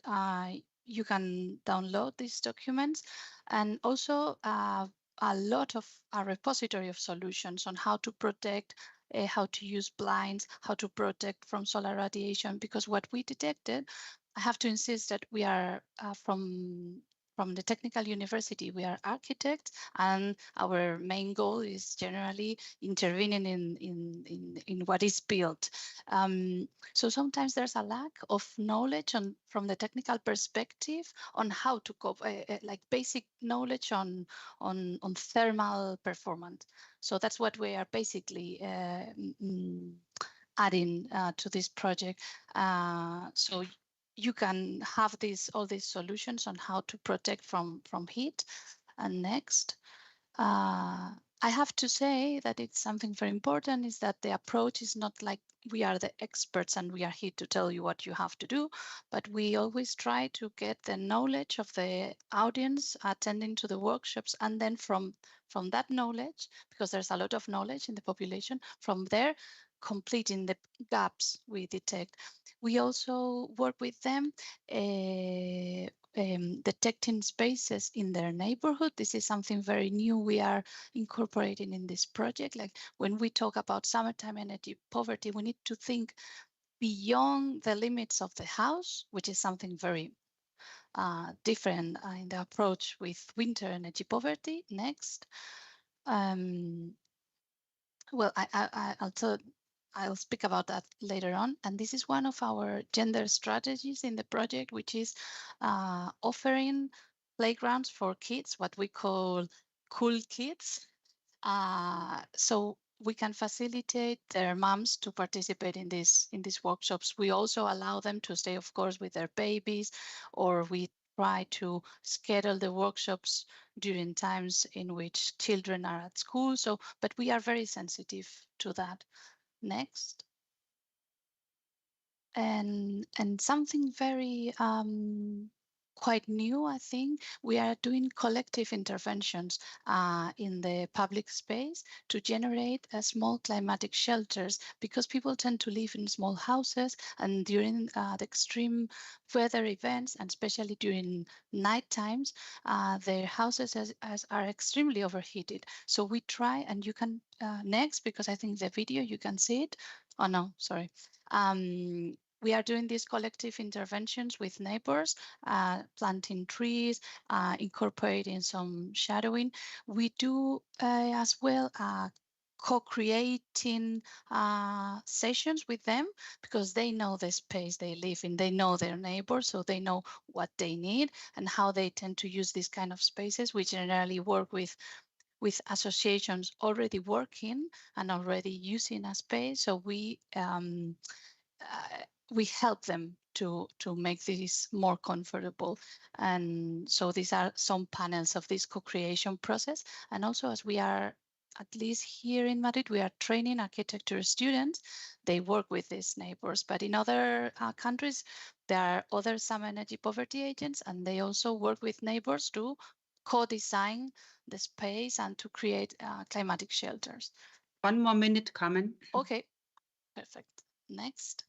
you can download these documents, and also a lot of a repository of solutions on how to protect, how to use blinds, how to protect from solar radiation. Because what we detected, I have to insist that we are from the technical university, we are architects, and our main goal is generally intervening in what is built. So sometimes there's a lack of knowledge from the technical perspective on how to cope, like basic knowledge on thermal performance. So that's what we are basically adding to this project. So you can have all these solutions on how to protect from heat. And next, I have to say that it's something very important, is that the approach is not like we are the experts and we are here to tell you what you have to do, but we always try to get the knowledge of the audience attending to the workshops, and then from that knowledge, because there's a lot of knowledge in the population, from there completing the gaps we detect. We also work with them detecting spaces in their neighborhood. This is something very new we are incorporating in this project. Like when we talk about summertime energy poverty, we need to think beyond the limits of the house, which is something very different in the approach with winter energy poverty. Next. Well, I'll speak about that later on. And this is one of our gender strategies in the project, which is offering playgrounds for kids, what we call cool kids. So we can facilitate their moms to participate in these workshops. We also allow them to stay, of course, with their babies, or we try to schedule the workshops during times in which children are at school. So, but we are very sensitive to that. Next. And something very quite new, I think, we are doing collective interventions in the public space to generate small climatic shelters, because people tend to live in small houses, and during the extreme weather events, and especially during night times, their houses are extremely overheated. So we try, and you can next, because I think the video, you can see it. Oh no, sorry. We are doing these collective interventions with neighbors, planting trees, incorporating some shadowing. We do as well co-creating sessions with them, because they know the space they live in, they know their neighbors, so they know what they need and how they tend to use these kind of spaces. We generally work with associations already working and already using a space, so we help them to make this more comfortable. And so these are some panels of this co-creation process. And also, as we are, at least here in Madrid, we are training architecture students. They work with these neighbors, but in other countries, there are other some energy poverty agents, and they also work with neighbors to co-design the space and to create climatic shelters. One more minute, Carmen. Okay, perfect. Next.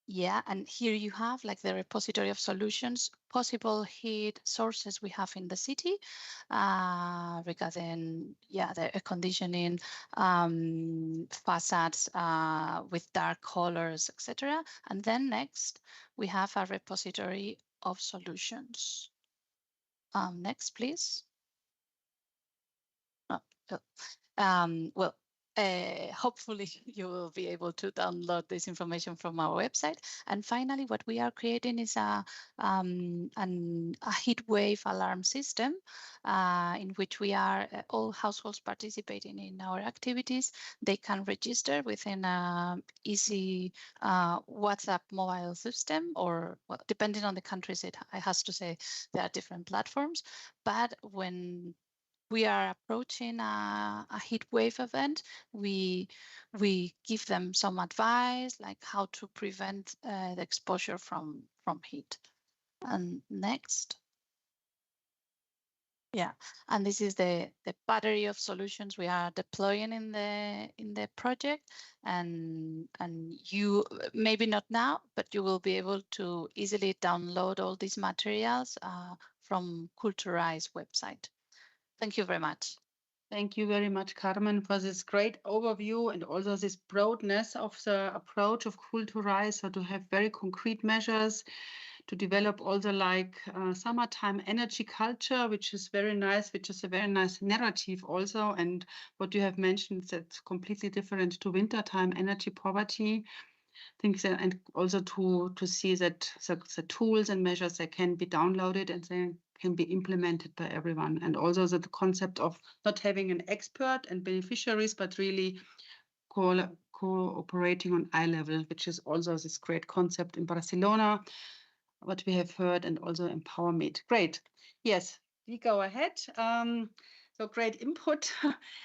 Yeah, and here you have like the repository of solutions, possible heat sources we have in the city regarding, the air conditioning, facades with dark colors, etc. And then next, we have a repository of solutions. Next, please. Well, hopefully you will be able to download this information from our website. And finally, what we are creating is a heat wave alarm system in which we are all households participating in our activities. They can register within an easy WhatsApp mobile system, or well, depending on the countries, I has to say there are different platforms. But when we are approaching a heat wave event, we give them some advice, like how to prevent the exposure from heat. And next. Yeah, and this is the battery of solutions we are deploying in the project, and you maybe not now, but you will be able to easily download all these materials from Cooltorise website. Thank you very much. Thank you very much, Carmen, for this great overview and also this broadness of the approach of Cooltorise, so to have very concrete measures to develop also like summertime energy culture, which is very nice, which is a very nice narrative also. And what you have mentioned, that's completely different to wintertime energy poverty. Things that, and also to see that the tools and measures that can be downloaded and they can be implemented by everyone. And also the concept of not having an expert and beneficiaries, but really cooperating on eye level, which is also this great concept in Barcelona, what we have heard, and also EmpowerMate. Great. Yes, we go ahead. So great input.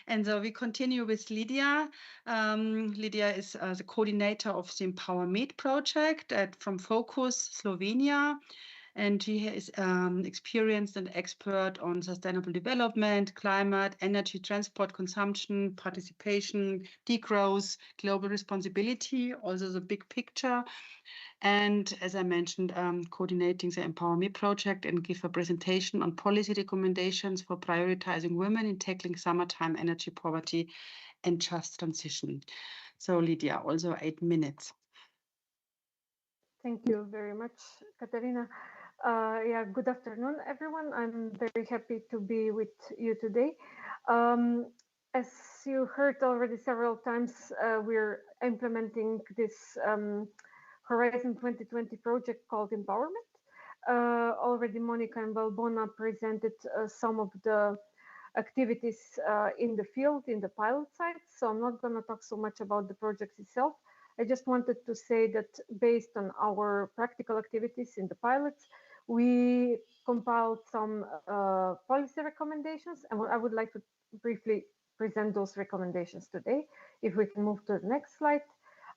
And so we continue with Lydia. Lydia is the coordinator of the EmpowerMate project from Focus, Slovenia. And she is experienced and expert on sustainable development, climate, energy, transport, consumption, participation, degrowth, global responsibility, also the big picture. And as I mentioned, coordinating the EmpowerMe project and give a presentation on policy recommendations for prioritizing women in tackling summertime energy poverty and just transition. So Lydia, also 8 minutes. Thank you very much, Katerina. Yeah, good afternoon, everyone. I'm very happy to be with you today. As you heard already several times, we're implementing this Horizon 2020 project called Empowerment. Already Monica and Valbona presented some of the activities in the field, in the pilot sites, so I'm not going to talk so much about the project itself. I just wanted to say that based on our practical activities in the pilots, we compiled some policy recommendations, and I would like to briefly present those recommendations today. If we can move to the next slide.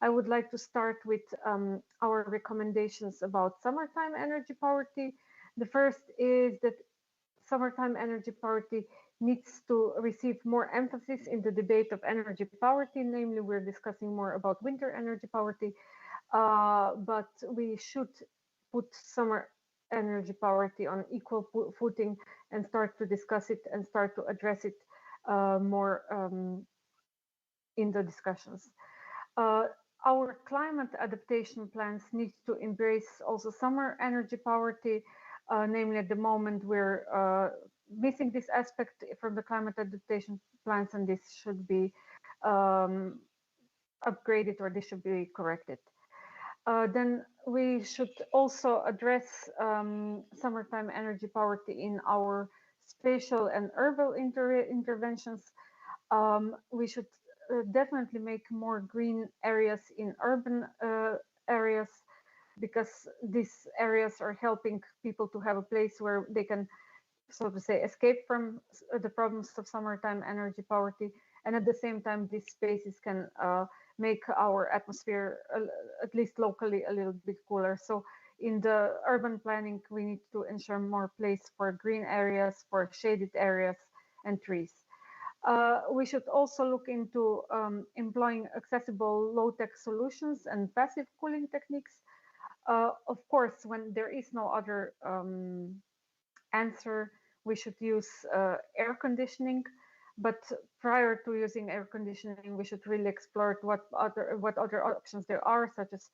I would like to start with our recommendations about summertime energy poverty. The first is that summertime energy poverty needs to receive more emphasis in the debate of energy poverty. Namely, we're discussing more about winter energy poverty, but we should put summer energy poverty on equal footing and start to discuss it and start to address it more in the discussions. Our climate adaptation plans need to embrace also summer energy poverty. Namely, at the moment we're missing this aspect from the climate adaptation plans, and this should be upgraded, or this should be corrected. Then we should also address summertime energy poverty in our spatial and urban interventions. We should definitely make more green areas in urban areas, because these areas are helping people to have a place where they can, so to say, escape from the problems of summertime energy poverty. And at the same time, these spaces can make our atmosphere, at least locally, a little bit cooler. So in the urban planning, we need to ensure more place for green areas, for shaded areas and trees. We should also look into employing accessible low-tech solutions and passive cooling techniques. Of course, when there is no other answer, we should use air conditioning. But prior to using air conditioning, we should really explore what other options there are, such as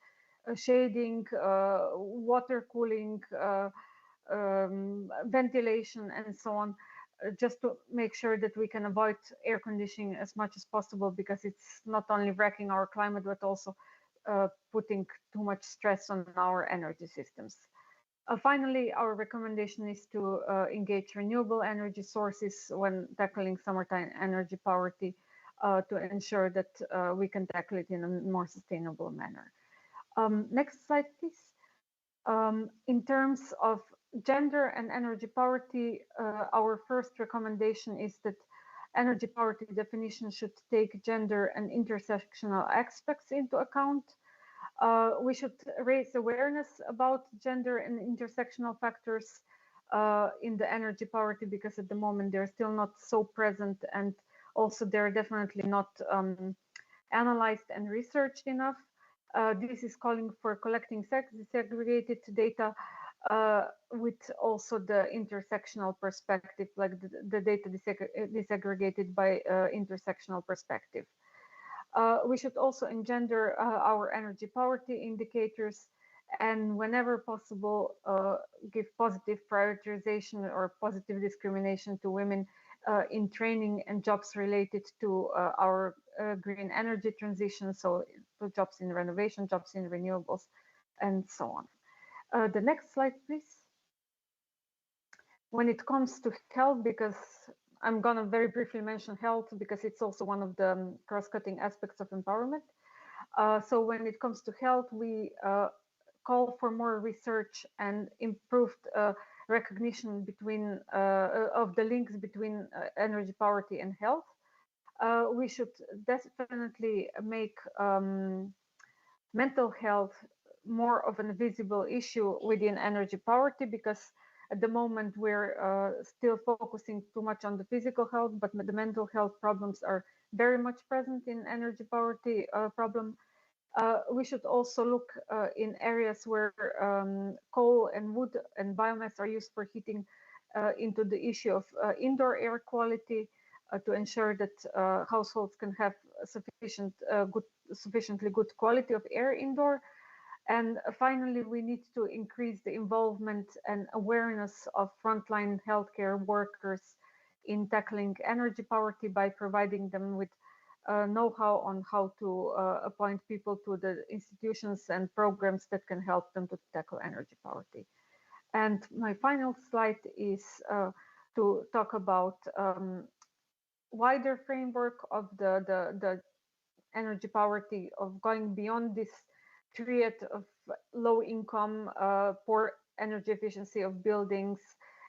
shading, water cooling, ventilation, and so on, just to make sure that we can avoid air conditioning as much as possible, because it's not only wrecking our climate, but also putting too much stress on our energy systems. Finally, our recommendation is to engage renewable energy sources when tackling summertime energy poverty, to ensure that we can tackle it in a more sustainable manner. Next slide, please. In terms of gender and energy poverty, our first recommendation is that energy poverty definition should take gender and intersectional aspects into account. We should raise awareness about gender and intersectional factors in the energy poverty, because at the moment they're still not so present, and also they're definitely not analyzed and researched enough. This is calling for collecting segregated data with also the intersectional perspective, like the data disaggregated by intersectional perspective. We should also engender our energy poverty indicators, and whenever possible, give positive prioritization or positive discrimination to women in training and jobs related to our green energy transition, so to jobs in renovation, jobs in renewables, and so on. The next slide, please. When it comes to health, because I'm going to very briefly mention health because it's also one of the cross-cutting aspects of empowerment. So when it comes to health, we call for more research and improved recognition between of the links between energy poverty and health. We should definitely make mental health more of an visible issue within energy poverty, because at the moment we're still focusing too much on the physical health, but the mental health problems are very much present in energy poverty problem. We should also look in areas where coal and wood and biomass are used for heating into the issue of indoor air quality to ensure that households can have sufficiently good quality of air indoor. And finally, we need to increase the involvement and awareness of frontline healthcare workers in tackling energy poverty by providing them with know-how on how to appoint people to the institutions and programs that can help them to tackle energy poverty. And my final slide is to talk about wider framework of the energy poverty, of going beyond this triad of low income, poor energy efficiency of buildings,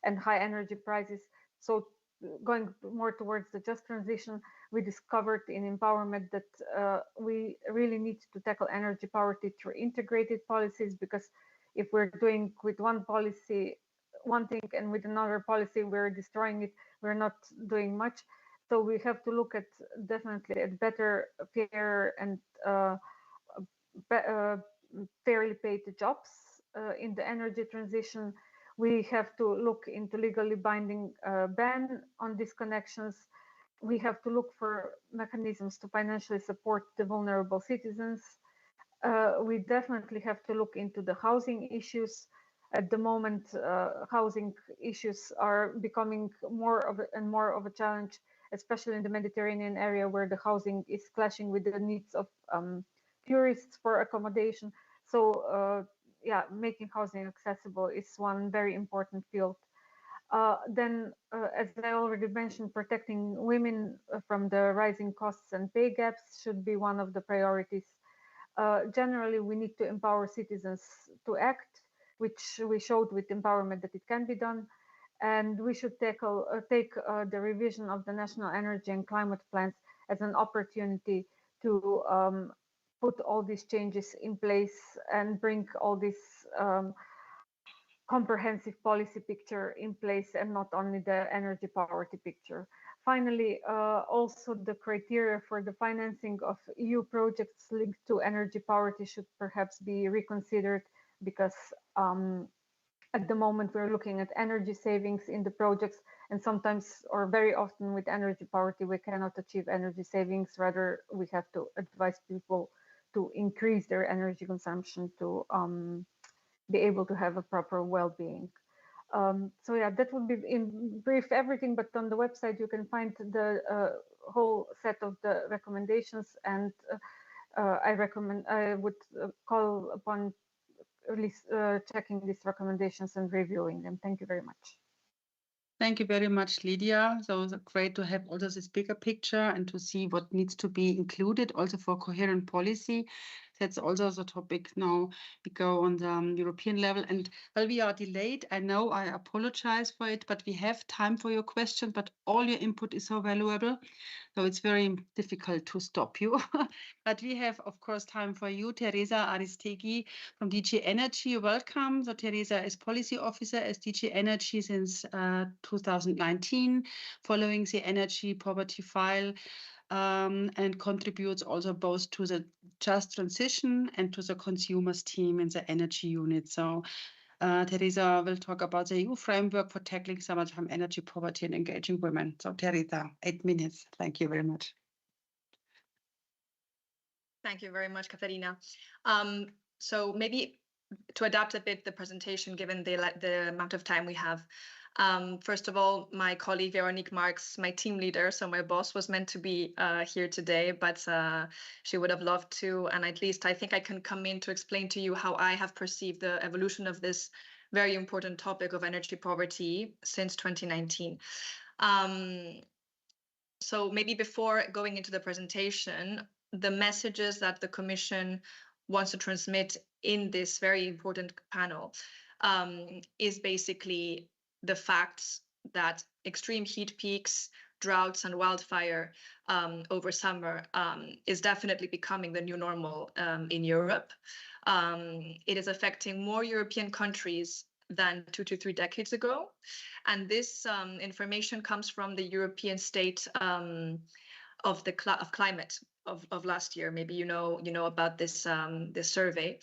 and high energy prices. So going more towards the just transition, we discovered in empowerment that we really need to tackle energy poverty through integrated policies, because if we're doing with one policy one thing and with another policy we're destroying it, we're not doing much. So we have to look at definitely at better, fair, and fairly paid jobs in the energy transition. We have to look into legally binding ban on disconnections. We have to look for mechanisms to financially support the vulnerable citizens. We definitely have to look into the housing issues. At the moment, housing issues are becoming more of a challenge, especially in the Mediterranean area, where the housing is clashing with the needs of tourists for accommodation. So yeah, making housing accessible is one very important field. Then, as I already mentioned, protecting women from the rising costs and pay gaps should be one of the priorities. Generally, we need to empower citizens to act, which we showed with empowerment that it can be done. And we should take the revision of the national energy and climate plans as an opportunity to put all these changes in place and bring all this comprehensive policy picture in place, and not only the energy poverty picture. Finally, also the criteria for the financing of EU projects linked to energy poverty should perhaps be reconsidered, because at the moment we're looking at energy savings in the projects, and sometimes or very often with energy poverty we cannot achieve energy savings. Rather, we have to advise people to increase their energy consumption to be able to have a proper well-being. So yeah, that would be in brief everything, but on the website you can find the whole set of the recommendations, and I would call upon at least checking these recommendations and reviewing them. Thank you very much. Thank you very much, Lydia. So it's great to have also this bigger picture and to see what needs to be included also for coherent policy. that's also the topic now. We go on the European level, and well, we are delayed. I know, I apologize for it, but we have time for your question, but all your input is so valuable. So it's very difficult to stop you. But we have, of course, time for you. Teresa Aristegui from DG Energy, welcome. So Teresa is policy officer at DG Energy since 2019, following the energy poverty file, and contributes also both to the just transition and to the consumers team in the energy unit. So Teresa will talk about the EU framework for tackling summertime energy poverty and engaging women. So Teresa, 8 minutes. Thank you very much. Thank you very much, Katharina. So maybe to adapt a bit the presentation, given the amount of time we have. First of all, my colleague Veronique Marx, my team leader, so my boss, was meant to be here today, but she would have loved to. And at least I think I can come in to explain to you how I have perceived the evolution of this very important topic of energy poverty since 2019. So maybe before going into the presentation, the messages that the Commission wants to transmit in this very important panel is basically the facts that extreme heat peaks, droughts, and wildfire over summer is definitely becoming the new normal in Europe. It is affecting more European countries than 2 to 3 decades ago. And this information comes from the European State of Climate of last year. Maybe you know about this this survey.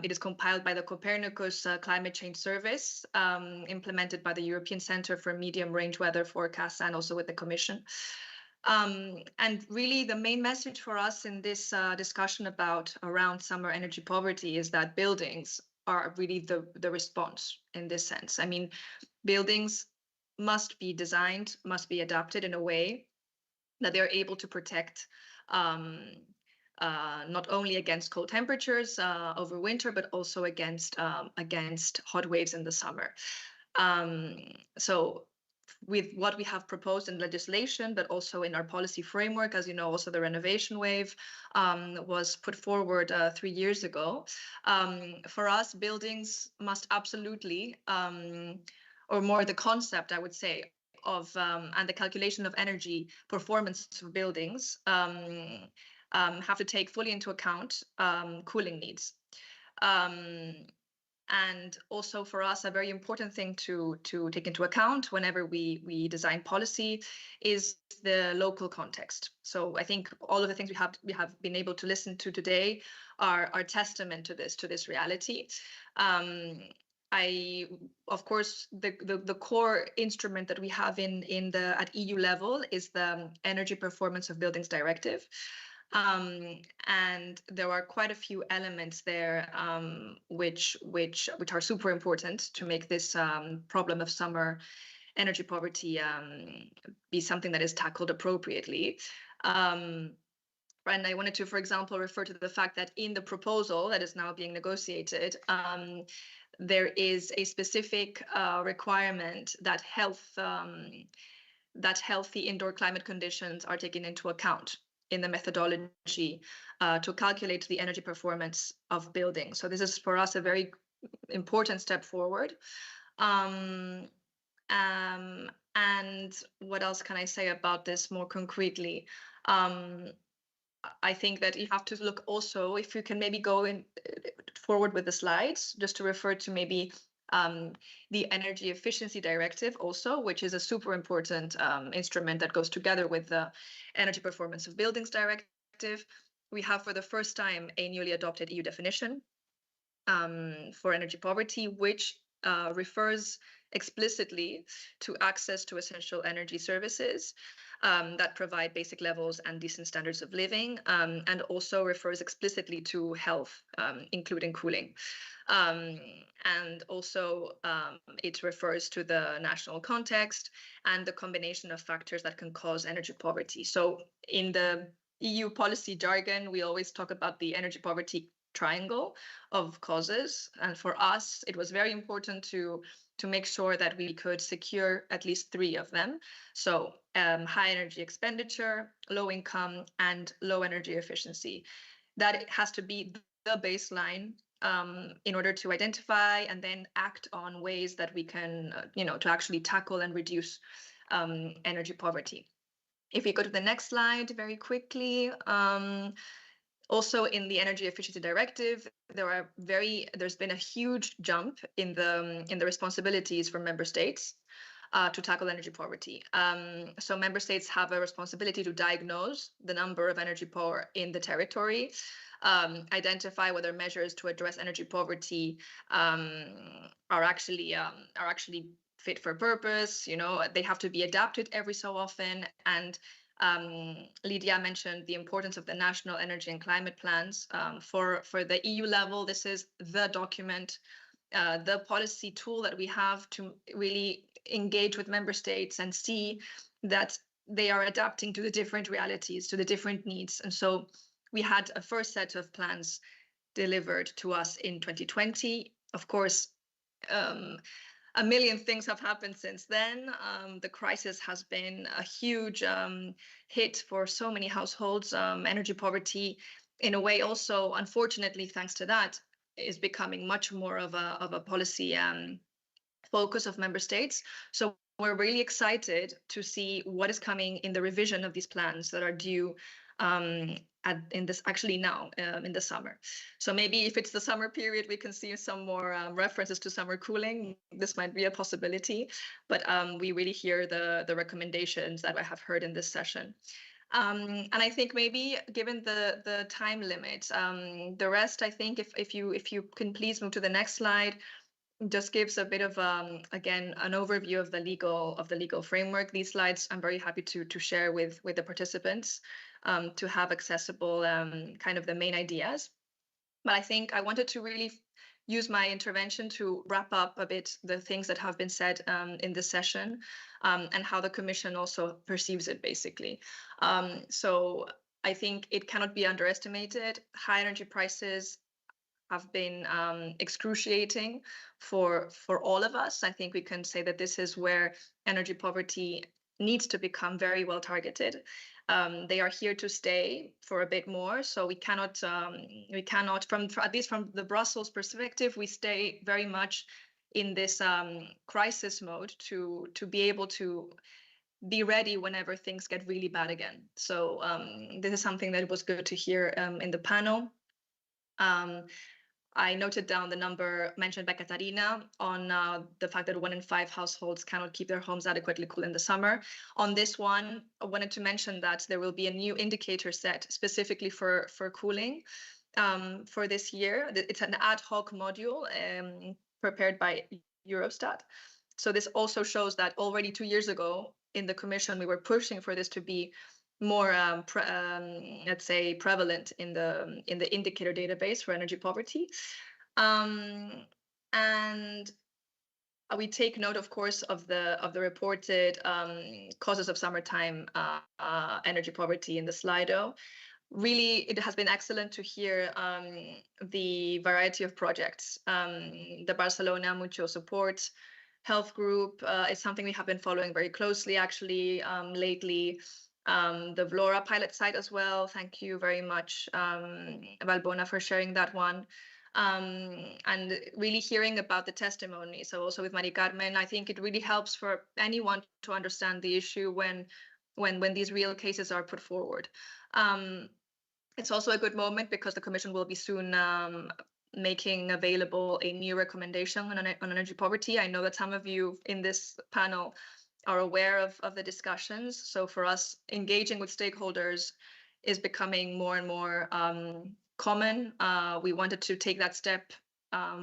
It is compiled by the Copernicus Climate Change Service, implemented by the European Centre for Medium Range Weather Forecasts and also with the Commission. And really the main message for us in this discussion around summer energy poverty is that buildings are really the response in this sense. I mean, buildings must be designed, must be adapted in a way that they're able to protect not only against cold temperatures over winter, but also against hot waves in the summer. So with what we have proposed in legislation, but also in our policy framework, as you know, also the renovation wave was put forward 3 years ago. For us, buildings must absolutely, or more the concept, I would say, of and the calculation of energy performance for buildings have to take fully into account cooling needs. And also for us, a very important thing to take into account whenever we design policy is the local context. So I think all of the things we have been able to listen to today are testament to this reality. Of course, the core instrument that we have at EU level is the Energy Performance of Buildings Directive. And there are quite a few elements there which are super important to make this problem of summer energy poverty be something that is tackled appropriately. And I wanted to, for example, refer to the fact that in the proposal that is now being negotiated, there is a specific requirement that healthy indoor climate conditions are taken into account in the methodology to calculate the energy performance of buildings. So this is for us a very important step forward. And what else can I say about this more concretely? I think that you have to look also, if you can maybe go forward with the slides, just to refer to maybe the Energy Efficiency Directive also, which is a super important instrument that goes together with the Energy Performance of Buildings Directive. We have for the first time a newly adopted EU definition for energy poverty, which refers explicitly to access to essential energy services that provide basic levels and decent standards of living, and also refers explicitly to health, including cooling. And also it refers to the national context and the combination of factors that can cause energy poverty. So in the EU policy jargon, we always talk about the energy poverty triangle of causes. And for us, it was very important to make sure that we could secure at least 3 of them. So high energy expenditure, low income, and low energy efficiency. that it has to be the baseline in order to identify and then act on ways that we can, to actually tackle and reduce energy poverty. If we go to the next slide very quickly, also in the Energy Efficiency Directive, there's been a huge jump in the responsibilities for member states to tackle energy poverty. So member states have a responsibility to diagnose the number of energy poor in the territory, identify whether measures to address energy poverty are actually fit for purpose. They have to be adapted every so often. And Lydia mentioned the importance of the national energy and climate plans. For the EU level, this is the document, the policy tool that we have to really engage with member states and see that they are adapting to the different realities, to the different needs. And so we had a first set of plans delivered to us in 2020. Of course, a million things have happened since then. The crisis has been a huge hit for so many households. Energy poverty, in a way, also, unfortunately, thanks to that, is becoming much more of a policy focus of member states. So we're really excited to see what is coming in the revision of these plans that are due in the summer. So maybe if it's the summer period, we can see some more references to summer cooling. This might be a possibility, but we really hear the recommendations that I have heard in this session. And I think maybe given the time limit, the rest, I think if you can please move to the next slide, just gives a bit of again an overview of the legal framework. These slides I'm very happy to share with the participants to have accessible kind of the main ideas. But I think I wanted to really use my intervention to wrap up a bit the things that have been said in this session and how the Commission also perceives it, basically. So I think it cannot be underestimated. High energy prices have been excruciating for all of us. I think we can say that this is where energy poverty needs to become very well targeted. They are here to stay for a bit more, so we cannot, at least from the Brussels perspective, we stay very much in this crisis mode to be able to be ready whenever things get really bad again. So this is something that was good to hear in the panel. I noted down the number mentioned by Catarina on the fact that 1 in 5 households cannot keep their homes adequately cool in the summer. On this one, I wanted to mention that there will be a new indicator set specifically for cooling for this year. It's an ad hoc module prepared by Eurostat. So this also shows that already 2 years ago in the Commission, we were pushing for this to be more, let's say, prevalent in the indicator database for energy poverty. And we take note, of course, of the reported causes of summertime energy poverty in the Slido. Really, it has been excellent to hear the variety of projects. The Barcelona Mucho Support Health Group is something we have been following very closely, actually, lately. The Vlora pilot site as well. Thank you very much, Valbona, for sharing that one. And really hearing about the testimony. So also with Mari Carmen, I think it really helps for anyone to understand the issue when these real cases are put forward. It's also a good moment because the Commission will be soon making available a new recommendation on energy poverty. I know that some of you in this panel are aware of the discussions. So for us, engaging with stakeholders is becoming more and more common. We wanted to take that step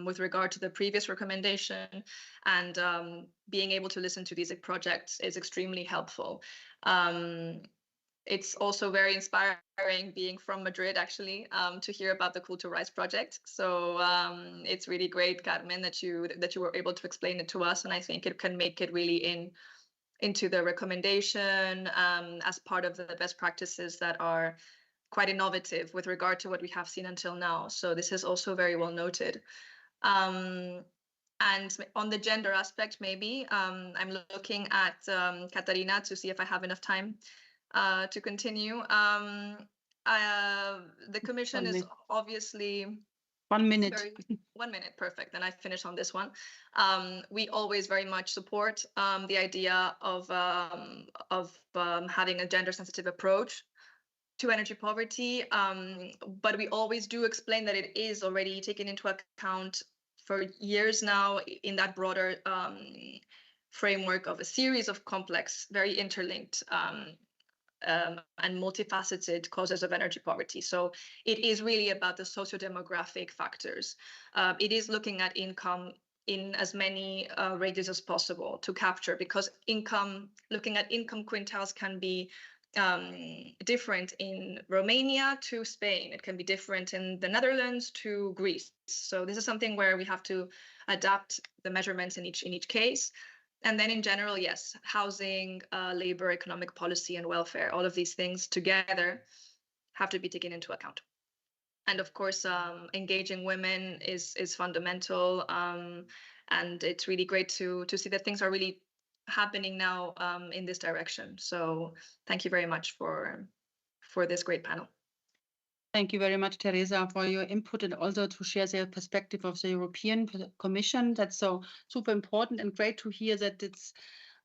with regard to the previous recommendation, and being able to listen to these projects is extremely helpful. It's also very inspiring being from Madrid, actually, to hear about the Cooltorise project. So it's really great, Carmen, that you were able to explain it to us, and I think it can make it really into the recommendation as part of the best practices that are quite innovative with regard to what we have seen until now. So this is also very well noted. And on the gender aspect, maybe, I'm looking at Catarina to see if I have enough time to continue. The Commission is obviously 1 minute. 1 minute, perfect. Then I finish on this one. We always very much support the idea of having a gender-sensitive approach to energy poverty, but we always do explain that it is already taken into account for years now in that broader framework of a series of complex, very interlinked and multifaceted causes of energy poverty. So it is really about the socio-demographic factors. It is looking at income in as many ranges as possible to capture, because looking at income quintiles can be different in Romania to Spain. It can be different in the Netherlands to Greece. So this is something where we have to adapt the measurements in each case. And then in general, yes, housing, labor, economic policy, and welfare, all of these things together have to be taken into account. And of course, engaging women is fundamental. And it's really great to see that things are really happening now in this direction. So thank you very much for this great panel. Thank you very much, Teresa, for your input and also to share the perspective of the European Commission. That's so super important and great to hear that it's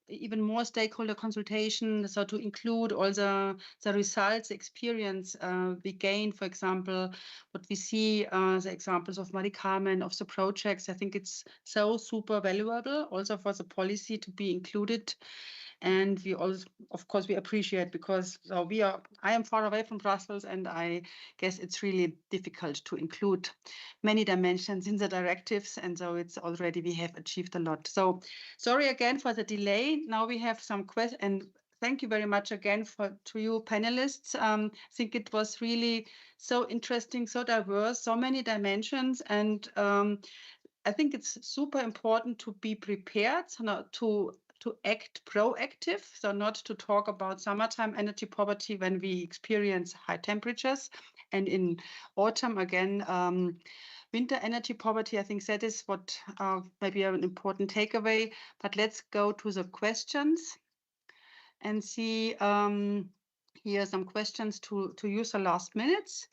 even more stakeholder consultation, so to include all the results, the experience we gain, for example, what we see, the examples of Marie Carmen, of the projects. I think it's so super valuable also for the policy to be included. And we also, of course, we appreciate, because I am far away from Brussels, and I guess it's really difficult to include many dimensions in the directives. And so we have achieved a lot. So sorry again for the delay. Now we have some questions, and thank you very much again to you panelists. I think it was really so interesting, so diverse, so many dimensions. And I think it's super important to be prepared, to act proactive, so not to talk about summertime energy poverty when we experience high temperatures, and in autumn again, winter energy poverty. I think that is what maybe an important takeaway. But let's go to the questions and see. Here are some questions to use the last minutes.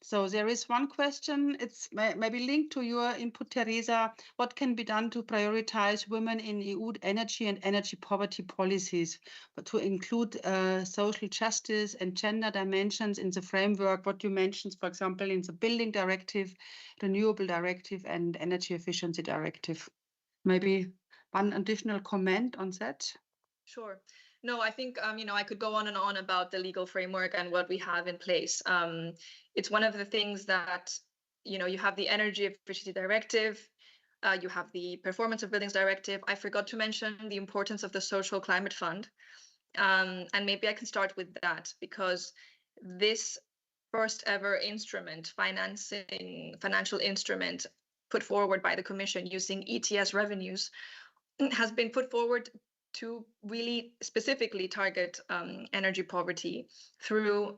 So there is one question. It's maybe linked to your input, Teresa. What can be done to prioritize women in EU energy and energy poverty policies, but to include social justice and gender dimensions in the framework? What you mentioned, for example, in the Building Directive, Renewable Directive, and Energy Efficiency Directive. Maybe one additional comment on that? Sure. No, I think, I could go on and on about the legal framework and what we have in place. It's one of the things that, you have the Energy Efficiency Directive, you have the Performance of Buildings Directive. I forgot to mention the importance of the Social Climate Fund. And maybe I can start with that, because this first ever financial instrument put forward by the Commission using ETS revenues has been put forward to really specifically target energy poverty through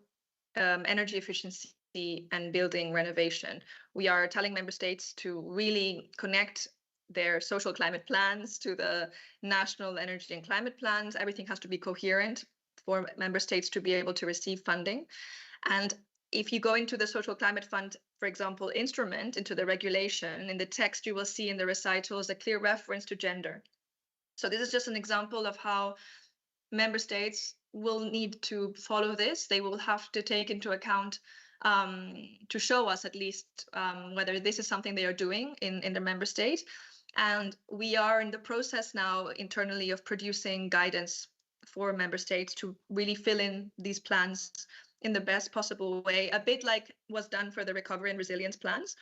energy efficiency and building renovation. We are telling member states to really connect their social climate plans to the national energy and climate plans. Everything has to be coherent for member states to be able to receive funding. And if you go into the Social Climate Fund, for example, instrument, into the regulation, in the text, you will see in the recitals a clear reference to gender. So this is just an example of how member states will need to follow this. They will have to take into account to show us at least whether this is something they are doing in the member state. And we are in the process now internally of producing guidance for member states to really fill in these plans in the best possible way, a bit like was done for the recovery and resilience plans.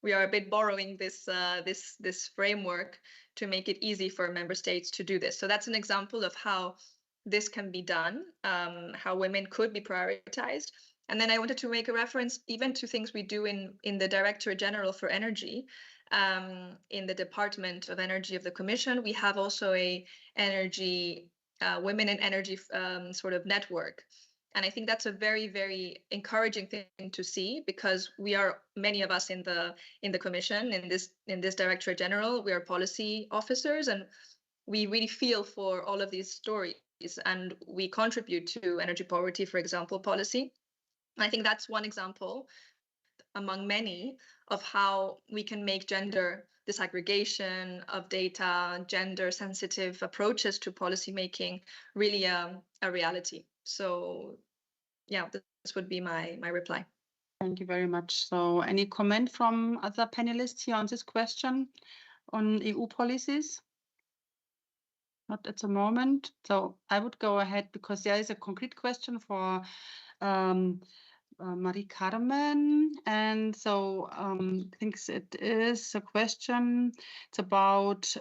We are a bit borrowing this framework to make it easy for member states to do this. So that's an example of how this can be done, how women could be prioritized. And then I wanted to make a reference even to things we do in the Directorate General for Energy. In the Department of Energy of the Commission, we have also a energy women in energy sort of network. And I think that's a very, very encouraging thing to see, because we are, many of us in the Commission, in this Directorate General, we are policy officers, and we really feel for all of these stories, and we contribute to energy poverty, for example, policy. I think that's one example among many of how we can make gender disaggregation of data, gender sensitive approaches to policymaking really a reality. So yeah, this would be my reply. Thank you very much. So any comment from other panelists here on this question on EU policies? Not at the moment. So I would go ahead because there is a concrete question for Marie Carmen. And so I think it is a question. It's about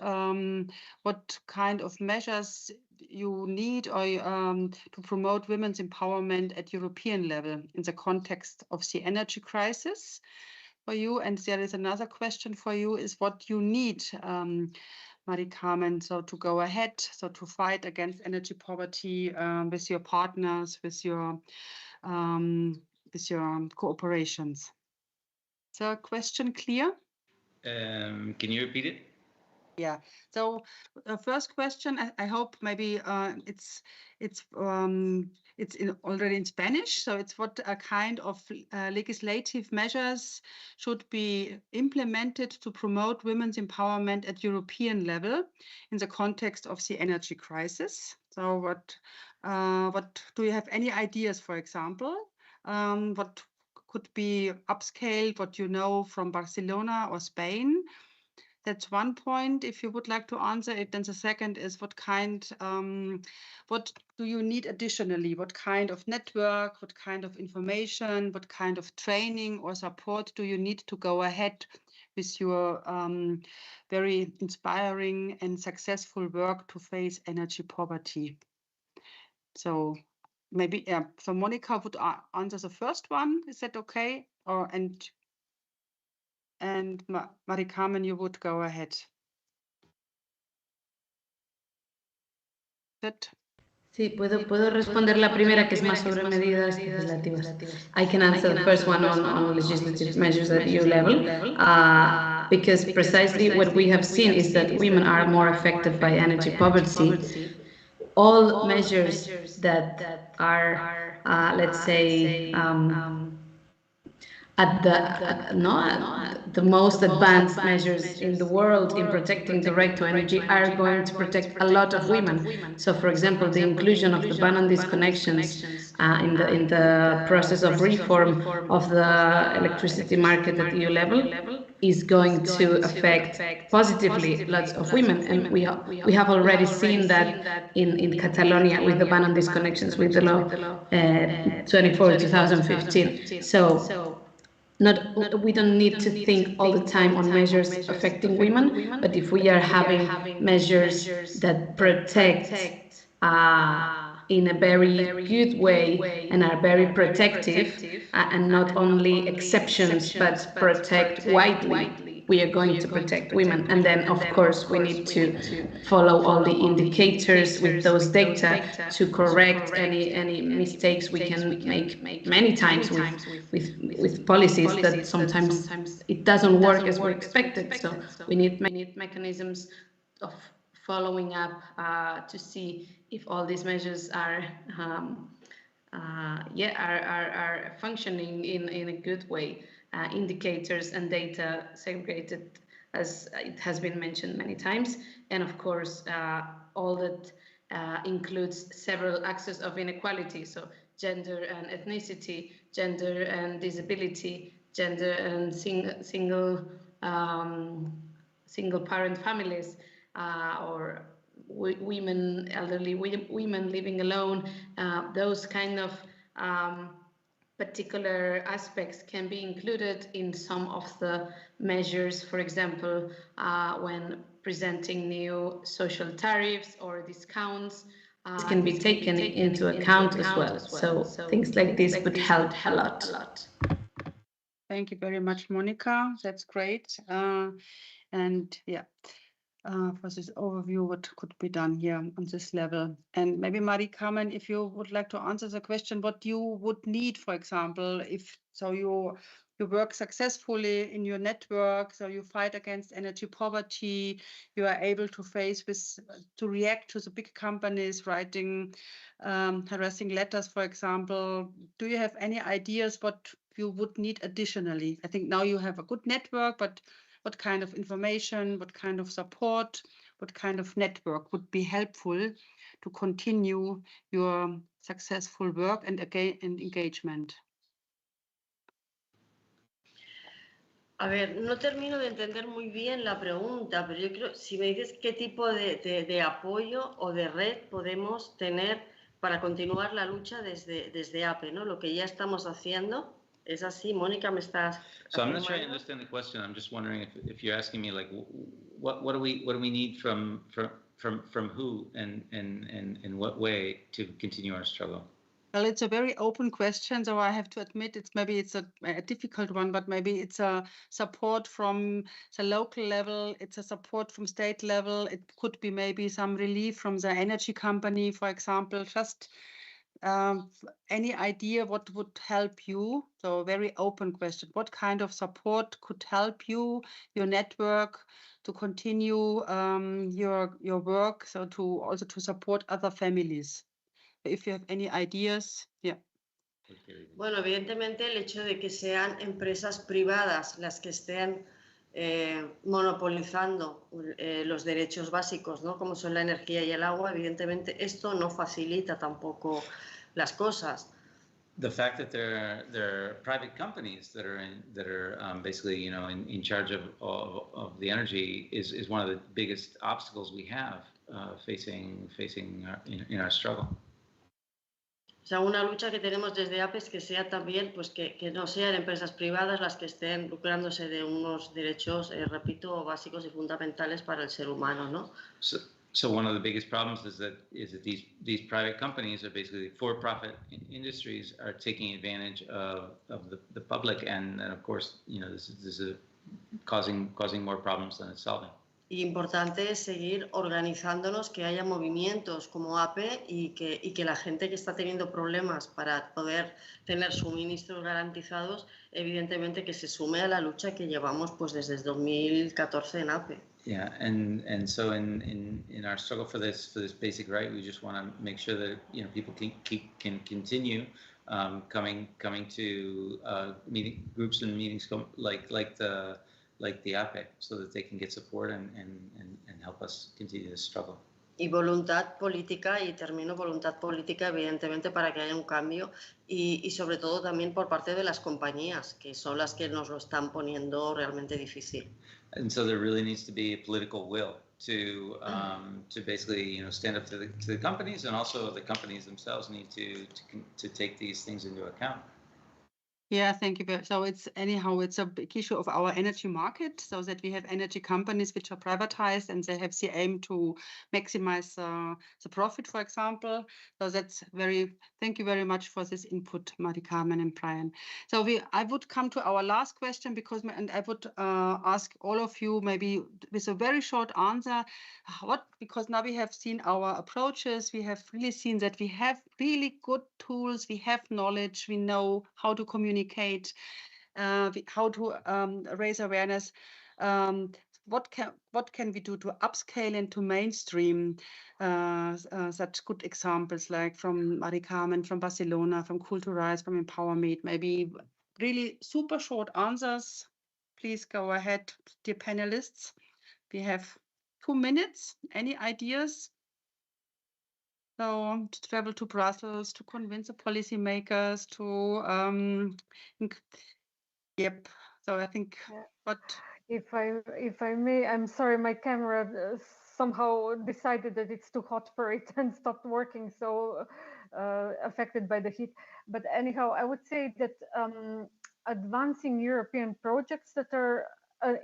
what kind of measures you need or to promote women's empowerment at European level in the context of the energy crisis for you. And there is another question for you is what you need, Marie Carmen, so to go ahead, so to fight against energy poverty with your partners, with your cooperations. Is the question clear? Can you repeat it? Yeah. So the first question, I hope maybe it's already in Spanish. So it's what kind of legislative measures should be implemented to promote women's empowerment at European level in the context of the energy crisis. So what do you have any ideas, for example? What could be upscaled, what you know from Barcelona or Spain? That's one point, if you would like to answer it. Then the second is what do you need additionally? What kind of network, what kind of information, what kind of training or support do you need to go ahead with your very inspiring and successful work to face energy poverty? So maybe, so Monica would answer the first one. Is that okay? And Marie Carmen, you would go ahead. Sí, puedo responder la primera, que es más sobre medidas legislativas. I can answer the first one on legislative measures at EU level, because precisely what we have seen is that women are more affected by energy poverty. All measures that are, let's say, at the most advanced measures in the world in protecting the right to energy are going to protect a lot of women. So, for example, the inclusion of the ban on disconnections in the process of reform of the electricity market at EU level is going to affect positively lots of women, and we have already seen that in Catalonia with the ban on disconnections with the law 24/2015. So we don't need to think all the time on measures affecting women, but if we are having measures that protect in a very good way and are very protective and not only exceptions but protect widely, we are going to protect women. And then of course we need to follow all the indicators with those data to correct any mistakes we can make many times with policies that sometimes it doesn't work as we expected. So we need mechanisms of following up to see if all these measures are functioning in a good way. Indicators and data segregated, as it has been mentioned many times, and of course all that includes several axes of inequality, so gender and ethnicity, gender and disability, gender and single parent families, or women, elderly women living alone. Those kind of particular aspects can be included in some of the measures, for example, when presenting new social tariffs or discounts. This can be taken into account as well. So things like this would help a lot. Thank you very much, Monica. That's great. And yeah, for this overview, what could be done here on this level. And maybe Marie Carmen, if you would like to answer the question, what you would need, for example, if so you you work successfully in your network, so you fight against energy poverty, you are able to to react to the big companies writing harassing letters, for example. Do you have any ideas what you would need additionally? I think now you have a good network, but what kind of information, what kind of support, what kind of network would be helpful to continue your successful work and engagement? A ver, no termino de entender muy bien la pregunta, pero yo creo, si me dices qué tipo de apoyo o de red podemos tener para continuar la lucha desde APE, ¿no? Lo que ya estamos haciendo. ¿Es así, Mónica? ¿Me estás? So I'm not sure I understand the question. I'm just wondering if you're asking me like, what do we need from who and in what way to continue our struggle? Well, it's a very open question, so I have to admit it's a difficult one, but maybe it's a support from the local level, it's a support from state level, it could be maybe some relief from the energy company, for example, just any idea what would help you? So a very open question. What kind of support could help you, your network, to continue your work, so to also to support other families? If you have any ideas, yeah. Bueno, evidentemente el hecho de que sean empresas privadas las que estén monopolizando los derechos básicos, ¿no? Como son la energía y el agua, evidentemente esto no facilita tampoco las cosas. The fact that there are private companies that are basically, you know, in charge of the energy is one of the biggest obstacles we have facing in our struggle. O sea, una lucha que tenemos desde APE es que sea también, pues que no sean empresas privadas las que estén lucrándose de unos derechos, repito, básicos y fundamentales para el ser humano, ¿no? So one of the biggest problems is that these private companies are basically for-profit industries are taking advantage of the public, and of course, you know, this is causing more problems than it's solving. Y importante es seguir organizándonos, que haya movimientos como APE y que la gente que está teniendo problemas para poder tener suministros garantizados, evidentemente que se sume a la lucha que llevamos pues desde el 2014 en APE. Yeah, and so in our struggle for this basic right, we just want to make sure that, you know, people can continue coming to meeting groups and meetings like the APE, so that they can get support and help us continue this struggle. Y voluntad política, y termino, voluntad política evidentemente para que haya un cambio y sobre todo también por parte de las compañías, que son las que nos lo están poniendo realmente difícil. And so there really needs to be a political will to basically, you know, stand up to the companies, and also the companies themselves need to take these things into account. Yeah, thank you. So it's a big issue of our energy market, so that we have energy companies which are privatized and they have the aim to maximize the profit, for example. So thank you very much for this input, Mari-Carmen and Brian. So I would come to our last question and I would ask all of you maybe with a very short answer, because now we have seen our approaches, we have really seen that we have really good tools, we have knowledge, we know how to communicate, how to raise awareness. What can we do to upscale and to mainstream such good examples like from Mari-Carmen, from Barcelona, from Cooltorise, from EmpowerMeet? Maybe really super short answers. Please go ahead, dear panelists. We have 2 minutes. Any ideas? So to travel to Brussels, to convince the policymakers, yep. So I think, but if I may, I'm sorry, my camera somehow decided that it's too hot for it and stopped working, so affected by the heat. But anyhow, I would say that advancing European projects that are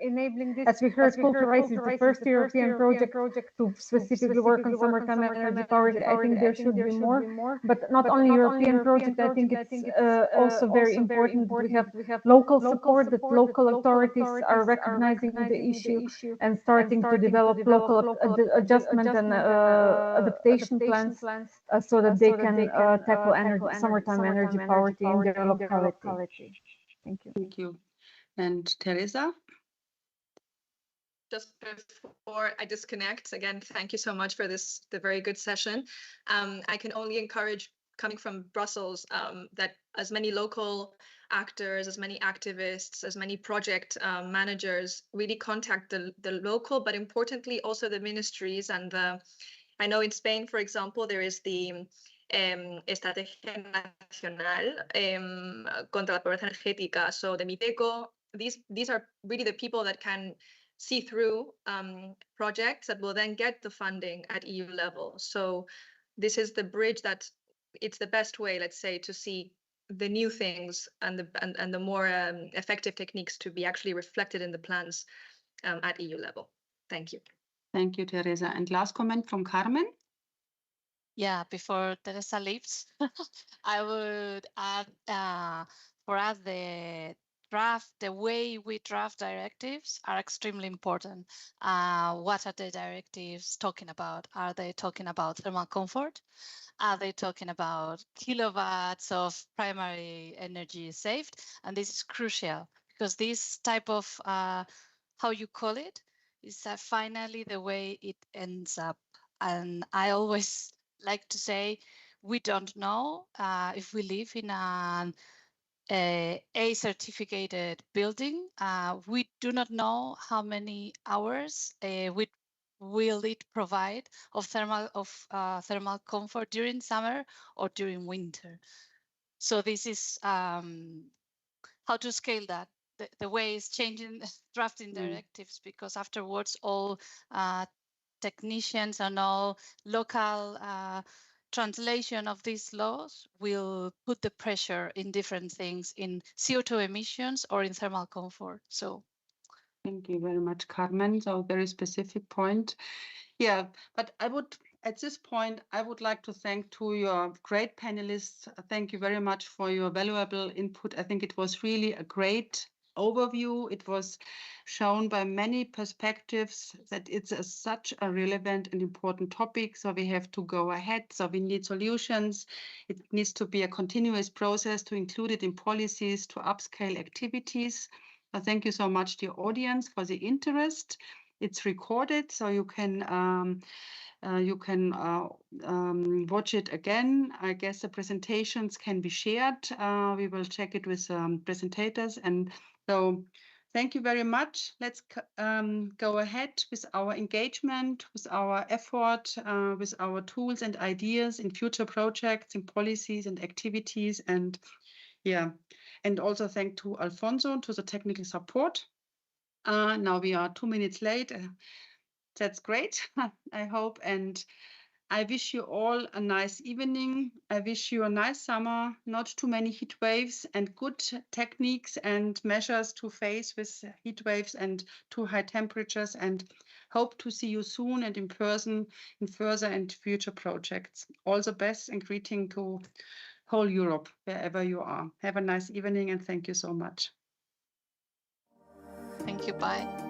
enabling this. As we heard, Cooltorise is the first European project to specifically work on summertime energy poverty. I think there should be more, but not only European project. I think it's also very important that we have local support, that local authorities are recognizing the issue and starting to develop local adjustment and adaptation plans so that they can tackle summertime energy poverty in their locality. Thank you. Thank you. And Teresa? Just before I disconnect, again, thank you so much for the very good session. I can only encourage, coming from Brussels, that as many local actors, as many activists, as many project managers really contact the local, but importantly also the ministries. And I know in Spain, for example, there is the Estrategia Nacional contra la Pobreza Energética. So the MIPECO, these are really the people that can see through projects that will then get the funding at EU level. So this is the bridge that it's the best way, let's say, to see the new things and the more effective techniques to be actually reflected in the plans at EU level. Thank you. Thank you, Teresa. And last comment from Carmen. Yeah, before Teresa leaves, I would add for us the way we draft directives are extremely important. What are the directives talking about? Are they talking about thermal comfort? Are they talking about kilowatts of primary energy saved? And this is crucial because this type of, how you call it, is finally the way it ends up. And I always like to say, we don't know if we live in an A certificated building. We do not know how many hours will it provide of thermal comfort during summer or during winter. So this is how to scale that. The way is changing drafting directives, because afterwards all technicians and all local translation of these laws will put the pressure in different things, in CO2 emissions or in thermal comfort. So thank you very much, Carmen. So very specific point. Yeah, but at this point, I would like to thank to your great panelists. Thank you very much for your valuable input. I think it was really a great overview. It was shown by many perspectives that it's such a relevant and important topic. So we have to go ahead. So we need solutions. It needs to be a continuous process to include it in policies, to upscale activities. Thank you so much, dear audience, for the interest. It's recorded, so you can watch it again. I guess the presentations can be shared. We will check it with presentators. And so thank you very much. Let's go ahead with our engagement, with our effort, with our tools and ideas in future projects, in policies and activities. And yeah, and also thank to Alfonso, to the technical support. Now we are 2 minutes late. That's great, I hope. And I wish you all a nice evening. I wish you a nice summer, not too many heat waves, and good techniques and measures to face with heat waves and too high temperatures, and hope to see you soon and in person in further and future projects. All the best and greeting to whole Europe, wherever you are. Have a nice evening and thank you so much. Thank you. Bye.